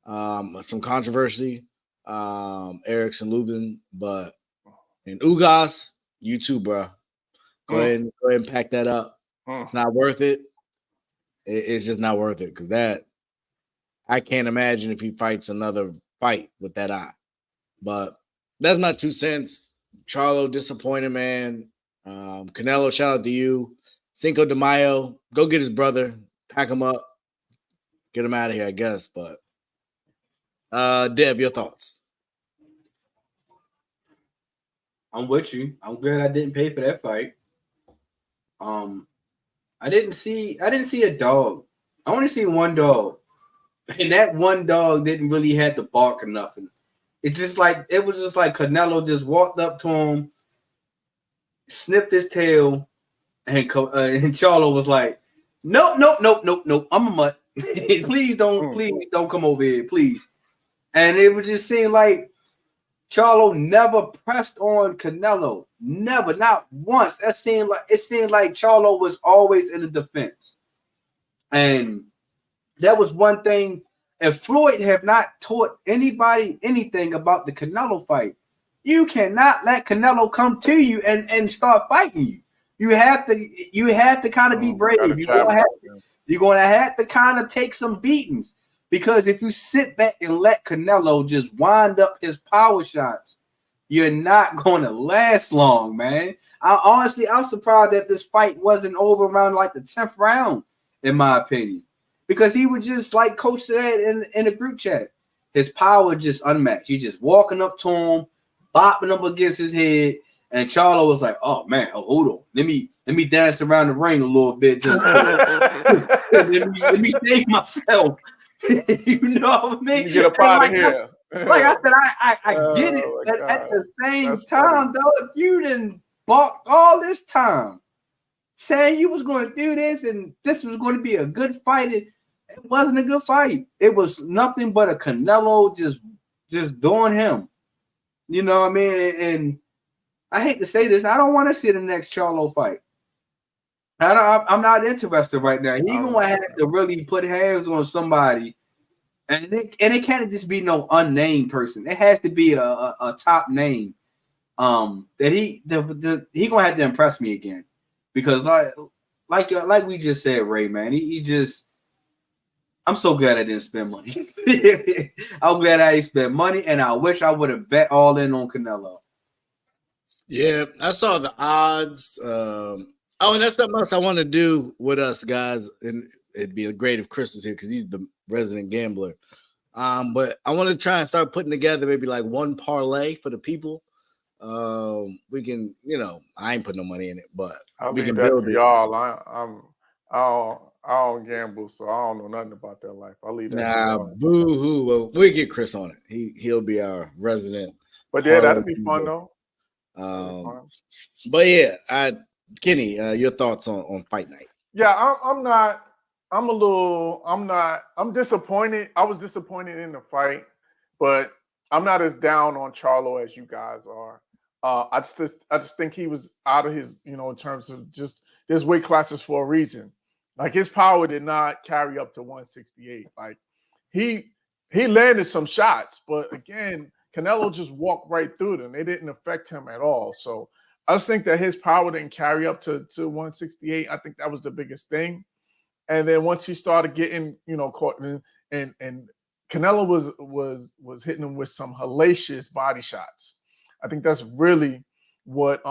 Some controversy, Erickson Lubin, and Ugas, you too, bro. Go ahead and pack that up. It's not worth it. It's just not worth it, because that I can't imagine if he fights another fight with that eye. But that's my 2 cents. Charlo, disappointed, man. Canelo, shout out to you. Cinco de Mayo, go get his brother, pack him up, get him out of here, I guess. But Dev, your thoughts? I'm with you. I'm glad I didn't pay for that fight. I didn't see a dog. I only see one dog, and that one dog didn't really have to bark or nothing. It was just like Canelo just walked up to him, sniffed his tail, and Charlo was like, "Nope, I'm a mutt. Please don't come over here, please." And it was just seemed like Charlo never pressed on Canelo. Never, not once. It seemed like Charlo was always in the defense. And that was one thing. If Floyd have not taught anybody anything about the Canelo fight, you cannot let Canelo come to you and start fighting you. You have to kind of be brave. You're gonna have to kind of take some beatings. Because if you sit back and let Canelo just wind up his power shots, you're not going to last long, man. I'm surprised that this fight wasn't over around like the 10th round, in my opinion. Because he was just, like Coach said in the group chat, his power just unmatched. He just walking up to him, bopping up against his head, and Charlo was like, "Oh man, hold on, let me dance around the ring a little bit, let me save myself." You know what I mean? You get up out of here. Like I said, I get it. At the same time, dog, you didn't balk all this time saying you was going to do this and this was going to be a good fight. It wasn't a good fight. It was nothing but a Canelo just doing him. You know what I mean? And I hate to say this, I don't want to see the next Charlo fight. I'm not interested right now. He's gonna have to really put hands on somebody, and it can't just be no unnamed person. It has to be a top name. That he gonna have to impress me again, because like we just said, Ray, man, he just. I'm so glad I didn't spend money. I'm glad I didn't spend money, and I wish I would have bet all in on Canelo. Yeah, I saw the odds. And that's something else I want to do with us guys, and it'd be great if Chris was here because he's the resident gambler. But I want to try and start putting together maybe like one parlay for the people. We can, I ain't putting no money in it, but we can build it. Y'all. I don't gamble, so I don't know nothing about that life. I'll leave that. Nah, boo-hoo. Well, we'll get Chris on it. He'll be our resident. But yeah, that'd be fun though. But yeah, Kenny, your thoughts on fight night? Yeah, I'm disappointed. I was disappointed in the fight, but I'm not as down on Charlo as you guys are. I just think he was out of his, in terms of just there's weight classes for a reason. Like his power did not carry up to 168. Like he landed some shots, but again, Canelo just walked right through them. They didn't affect him at all. So I just think that his power didn't carry up to 168. I think that was the biggest thing. And then once he started getting, caught and Canelo was hitting him with some hellacious body shots. I think that's really what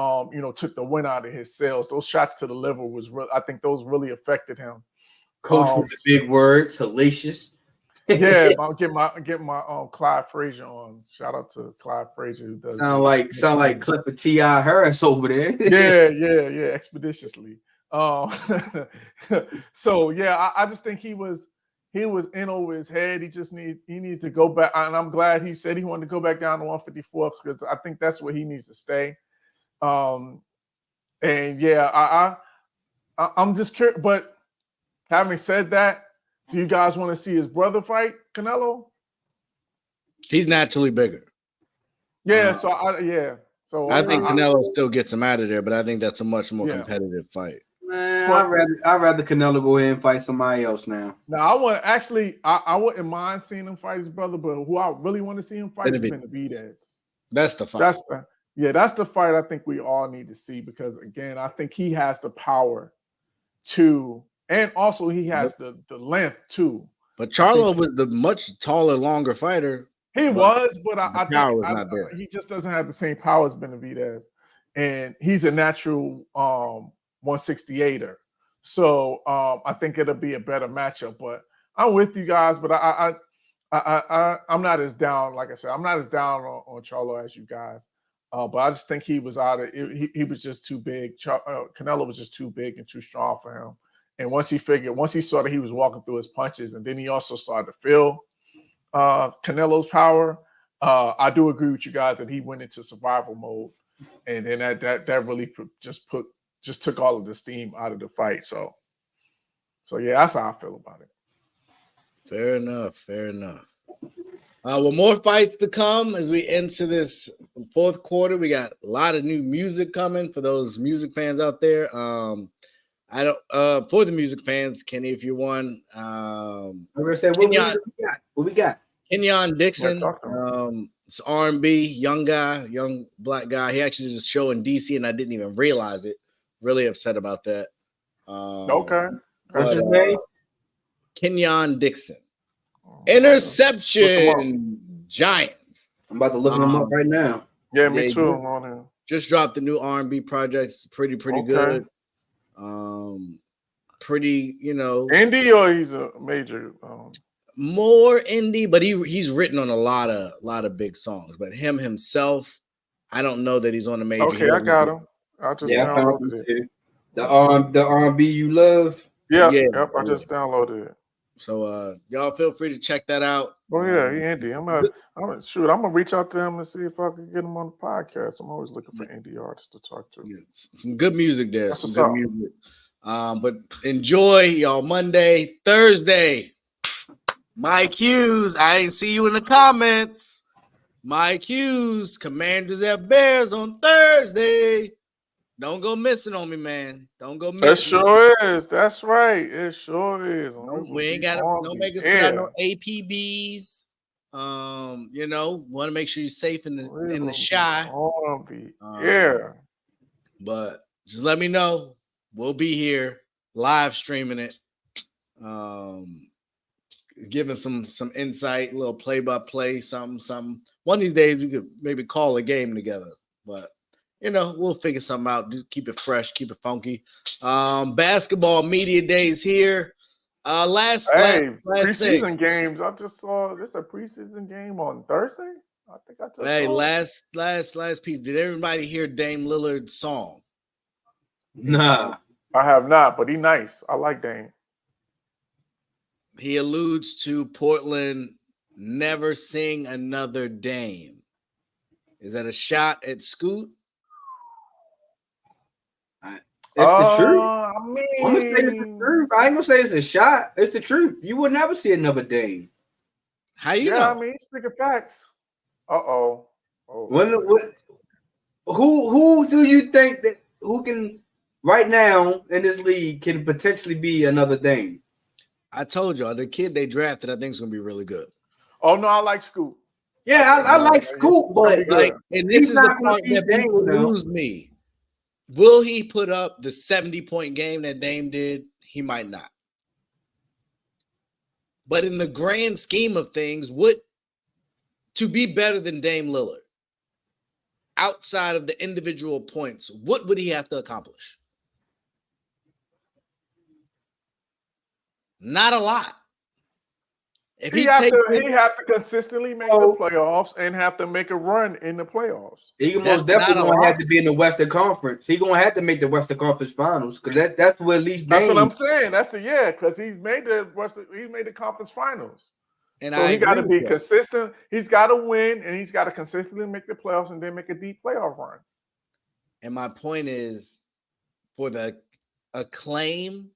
took the win out of his sails. Those shots to the liver I think those really affected him. Coach with the big words, hellacious. Yeah, I'll get my Clyde Frazier on. Shout out to Clyde Frazier who does sound like Clifford T.I. Harris over there. yeah, expeditiously. Um, so yeah, I just think he was in over his head. He needs to go back, and I'm glad he said he wanted to go back down to 154 because I think that's where he needs to stay. And yeah, I'm just curious. But having said that, do you guys want to see his brother fight Canelo? He's naturally bigger. Yeah, so I think Canelo still gets him out of there, but I think that's a much more competitive fight. Man, I'd rather Canelo go ahead and fight somebody else now. Now I wouldn't mind seeing him fight his brother, but who I really want to see him fight is Benavidez. That's the fight. That's the fight I think we all need to see because again, I think he has the power to, and also he has the length too. But Charlo was the much taller, longer fighter. He was, but I think he just doesn't have the same power as Benavidez, and he's a natural 168er. So I think it'll be a better matchup. But I'm with you guys, but I'm not as down. Like I said, I'm not as down on Charlo as you guys. But I just think he was he was just too big. Canelo was just too big and too strong for him. And once he saw that he was walking through his punches, and then he also started to feel Canelo's power, I do agree with you guys that he went into survival mode, and then that really just took all of the steam out of the fight. So yeah, that's how I feel about it. Fair enough. Well, more fights to come as we enter this fourth quarter. We got a lot of new music coming for those music fans out there. For the music fans, Kenny, if you won, I'm gonna say what we got? Kenyon Dixon, it's R&B, young black guy. He actually did a show in DC, and I didn't even realize it. Really upset about that. Okay, what's his name? Kenyon Dixon. Interception Giants. I'm about to look him up right now. Yeah, me too. Just dropped the new R&B project. It's pretty good. Pretty, indie, or he's a major. More indie, but he's written on a lot of big songs. But himself, I don't know that he's on a major. Okay, I got him. I just downloaded it. The R&B you love. Yep, I just downloaded it. So y'all feel free to check that out. Oh yeah, he indie. I'm gonna reach out to him and see if I can get him on the podcast. I'm always looking for indie artists to talk to. Yeah, some good music there. That's some good music. But enjoy y'all Monday, Thursday. Mike Hughes, I didn't see you in the comments. Mike Hughes, Commanders at Bears on Thursday. Don't go missing on me, man. Don't go missing. That sure is. That's right. It sure is. We ain't got no make us put out no APBs. Want to make sure you're safe in the shy. But just let me know. We'll be here live streaming it. Giving some insight, a little play-by-play, something. One of these days we could maybe call a game together, but we'll figure something out. Just keep it fresh, keep it funky. Basketball media days here. Last preseason thing. Games. I just saw this a preseason game on Thursday. I think I just last piece. Did everybody hear Dame Lillard's song? Nah, I have not, but he nice. I like Dame. He alludes to Portland never sing another Dame. Is that a shot at Scoot? It's the truth. I'm gonna say it's the truth. I ain't gonna say it's a shot. It's the truth. You will never see another Dame. How you know? I mean, speaking facts. Oh. Who do you think that who can right now in this league can potentially be another Dame? I told y'all the kid they drafted, I think is gonna be really good. Oh no, I like Scoot. Yeah, I like Scoot, but and this is the part that people lose me. Will he put up the 70-point game that Dame did? He might not. But in the grand scheme of things, to be better than Dame Lillard, outside of the individual points, what would he have to accomplish? Not a lot. If he have to consistently make the playoffs and have to make a run in the playoffs. He most definitely going to have to be in the Western Conference. He's going to have to make the Western Conference Finals because that's where at least that's what I'm saying. That's because he's made the conference finals. And so he got to be consistent. He's got to win, and he's got to consistently make the playoffs and then make a deep playoff run. And my point is, for the acclaim,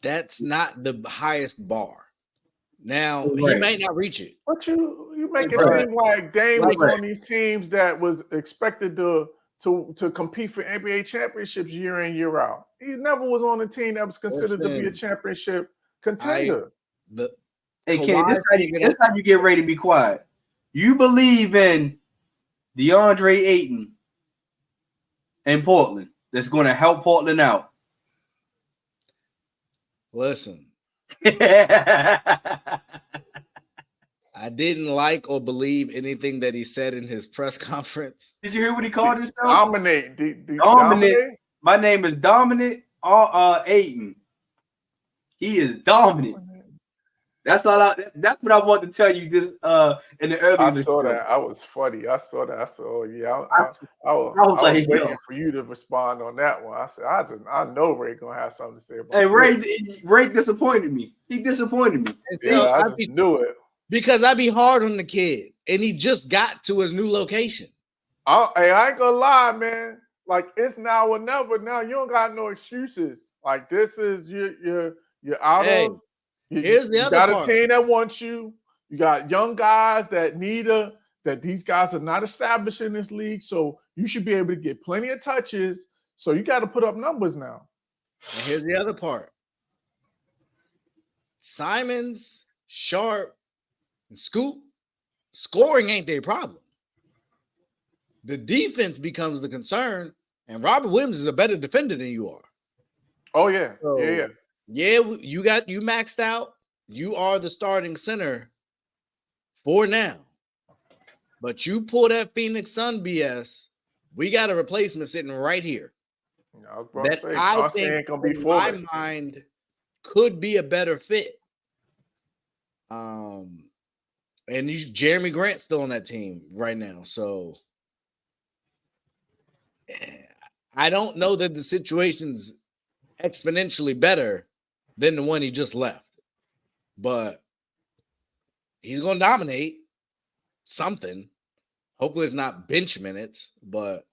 that's not the highest bar. Now he may not reach it. But you make it seem like Dame was on these teams that was expected to compete for NBA championships year in, year out. He never was on a team that was considered to be a championship contender. Hey, Ken, this how you get ready to be quiet. You believe in DeAndre Ayton in Portland that's going to help Portland out. Listen. I didn't like or believe anything that he said in his press conference. Did you hear what he called himself? Dominate. Dominant. My name is Dominant Ayton. He is dominant. That's all. That's what I want to tell you. This in the early. I saw that. I was funny. I saw that. I said, "Oh yeah." I was waiting for you to respond on that one. I said, "I know Ray gonna have something to say about." Hey, Ray disappointed me. He disappointed me. Yeah, I just knew it because I be hard on the kid, and he just got to his new location. Hey, I ain't gonna lie, man. Like it's now or never. Now you don't got no excuses. Like this is you're out of. Here's the other part. You got part. a team that wants you. You got young guys that that these guys are not established in this league. So you should be able to get plenty of touches. So you got to put up numbers now. And here's the other part. Simons, Sharp, and Scoop, scoring ain't their problem. The defense becomes the concern, and Robert Williams is a better defender than you are. Oh, yeah. Yeah. Yeah, you maxed out. You are the starting center for now. But you pull that Phoenix Sun BS, we got a replacement sitting right here. That I think, in my mind, could be a better fit. And Jeremy Grant's still on that team right now. So I don't know that the situation's exponentially better than the one he just left, but he's going to dominate something. Hopefully it's not bench minutes, but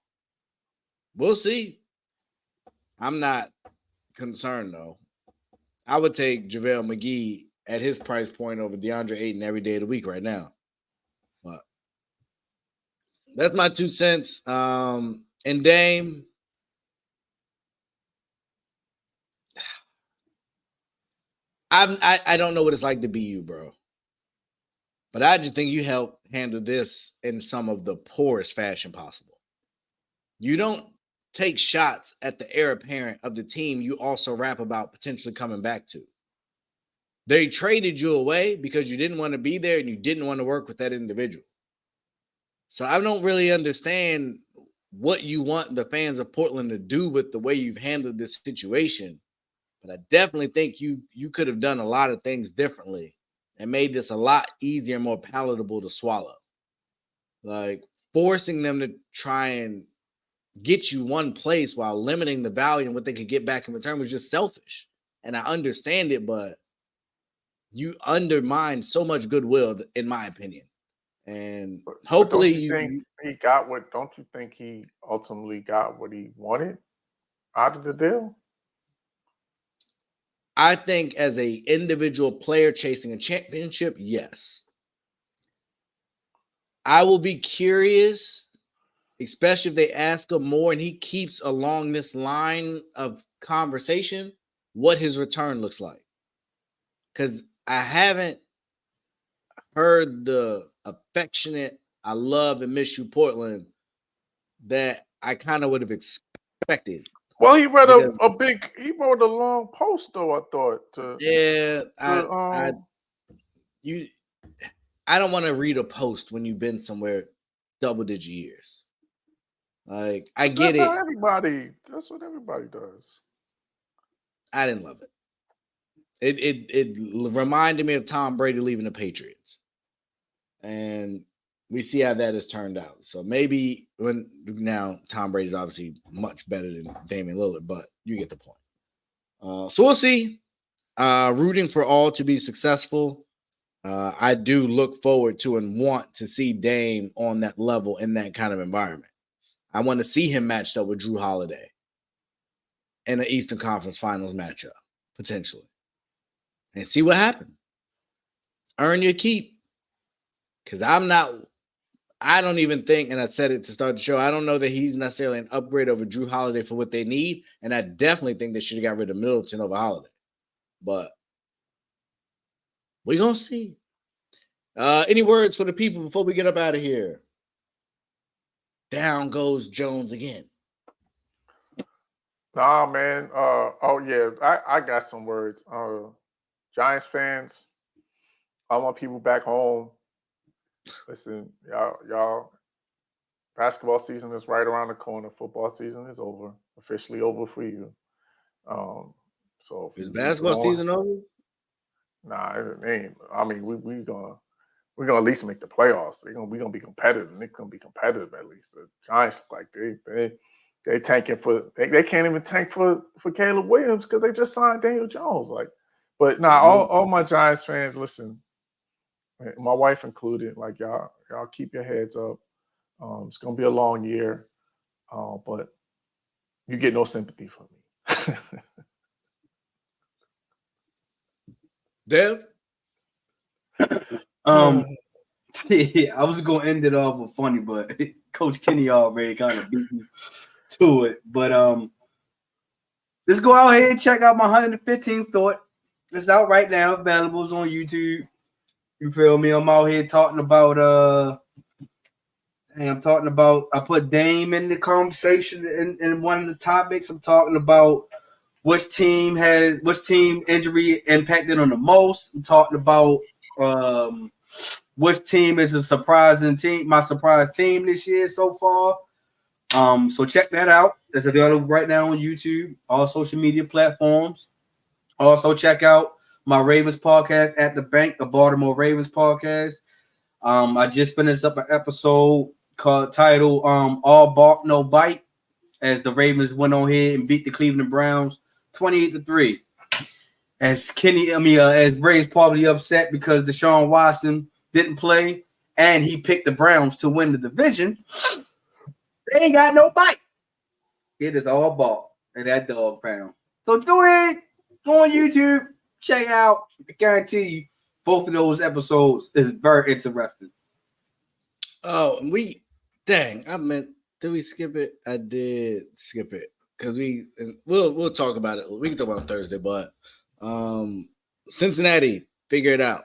we'll see. I'm not concerned though. I would take JaVale McGee at his price point over DeAndre Ayton every day of the week right now. But that's my 2 cents. And Dame, I don't know what it's like to be you, bro. But I just think you help handle this in some of the poorest fashion possible. You don't take shots at the heir apparent of the team you also rap about potentially coming back to. They traded you away because you didn't want to be there and you didn't want to work with that individual. So I don't really understand what you want the fans of Portland to do with the way you've handled this situation. But I definitely think you could have done a lot of things differently and made this a lot easier and more palatable to swallow. Like forcing them to try and get you one place while limiting the value and what they could get back in return was just selfish. And I understand it, but you undermine so much goodwill, in my opinion. And hopefully he got what? Don't you think he ultimately got what he wanted out of the deal? I think as a individual player chasing a championship, yes. I will be curious, especially if they ask him more and he keeps along this line of conversation, what his return looks like. Because I haven't heard the affectionate, I love and miss you, Portland, that I kind of would have expected. Well, he read he wrote a long post though, I thought. I don't want to read a post when you've been somewhere double-digit years. Like, I get it. That's what everybody does. I didn't love it. It reminded me of Tom Brady leaving the Patriots. And we see how that has turned out. So maybe now Tom Brady's obviously much better than Damian Lillard, but you get the point. So we'll see. Rooting for all to be successful. I do look forward to and want to see Dame on that level in that kind of environment. I want to see him matched up with Jrue Holiday in an Eastern Conference Finals matchup, potentially. And see what happens. Earn your keep. Because I don't even think, and I said it to start the show, I don't know that he's necessarily an upgrade over Jrue Holiday for what they need. And I definitely think they should have got rid of Middleton over Holiday. But we're going to see. Any words for the people before we get up out of here? Down goes Jones again. Nah, man. I got some words. Giants fans, I want people back home. Listen, y'all, basketball season is right around the corner. Football season is over, officially over for you. So is basketball season over? Nah, it ain't. I mean, we're gonna at least make the playoffs. We're gonna be competitive. They're gonna be competitive at least. The Giants look like they tanking for. They can't even tank for Caleb Williams because they just signed Daniel Jones. But all my Giants fans, listen. My wife included. Like y'all keep your heads up. It's gonna be a long year, but you get no sympathy from me. Dev? I was gonna end it off with funny, but Coach Kenny already kind of beat me to it. But let's go out here and check out my 115th thought. It's out right now, available on YouTube. You feel me? I'm out here talking about I put Dame in the conversation in one of the topics. I'm talking about which team injury impacted on the most. I'm talking about which team is a surprising team, my surprise team this year so far. So check that out. It's available right now on YouTube, all social media platforms. Also check out my Ravens podcast, At the Bank, a Baltimore Ravens podcast. I just finished up an episode titled All Bark No Bite, as the Ravens went on here and beat the Cleveland Browns 28-3. As Bray's probably upset because Deshaun Watson didn't play and he picked the Browns to win the division. They ain't got no bite. It is all bark in that dog pound. So do it. Go on YouTube. Check it out. I guarantee you both of those episodes is very interesting. Oh, did we skip it? I did skip it because we'll talk about it. We can talk about it on Thursday, but Cincinnati, figure it out.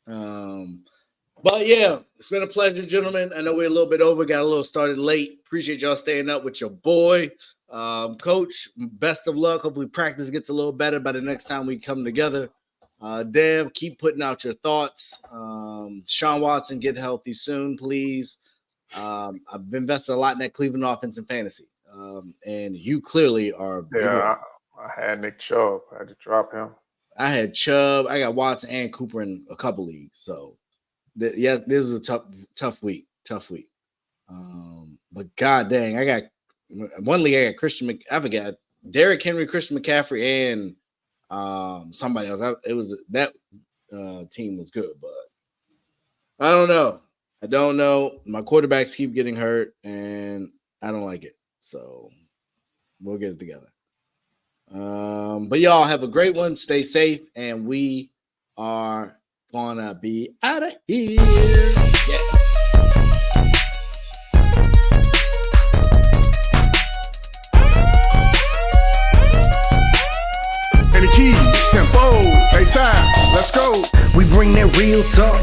But yeah, it's been a pleasure, gentlemen. I know we're a little bit over, got a little started late. Appreciate y'all staying up with your boy. Coach, best of luck. Hopefully practice gets a little better by the next time we come together. Dev, keep putting out your thoughts. Sean Watson, get healthy soon, please. I've invested a lot in that Cleveland offense and fantasy. And you clearly are. Yeah, I had Nick Chubb. I had to drop him. I had Chubb. I got Watson and Cooper in a couple leagues. So, this is a tough week. But god dang, I got one league. I got Christian. I forgot Derrick Henry, Christian McCaffrey, and somebody else. It was that team was good, but I don't know. My quarterbacks keep getting hurt, and I don't like it. So we'll get it together. But y'all have a great one. Stay safe, and we are gonna be out of here. Yeah. And the keys, tempo, hey time, let's go. We bring that real talk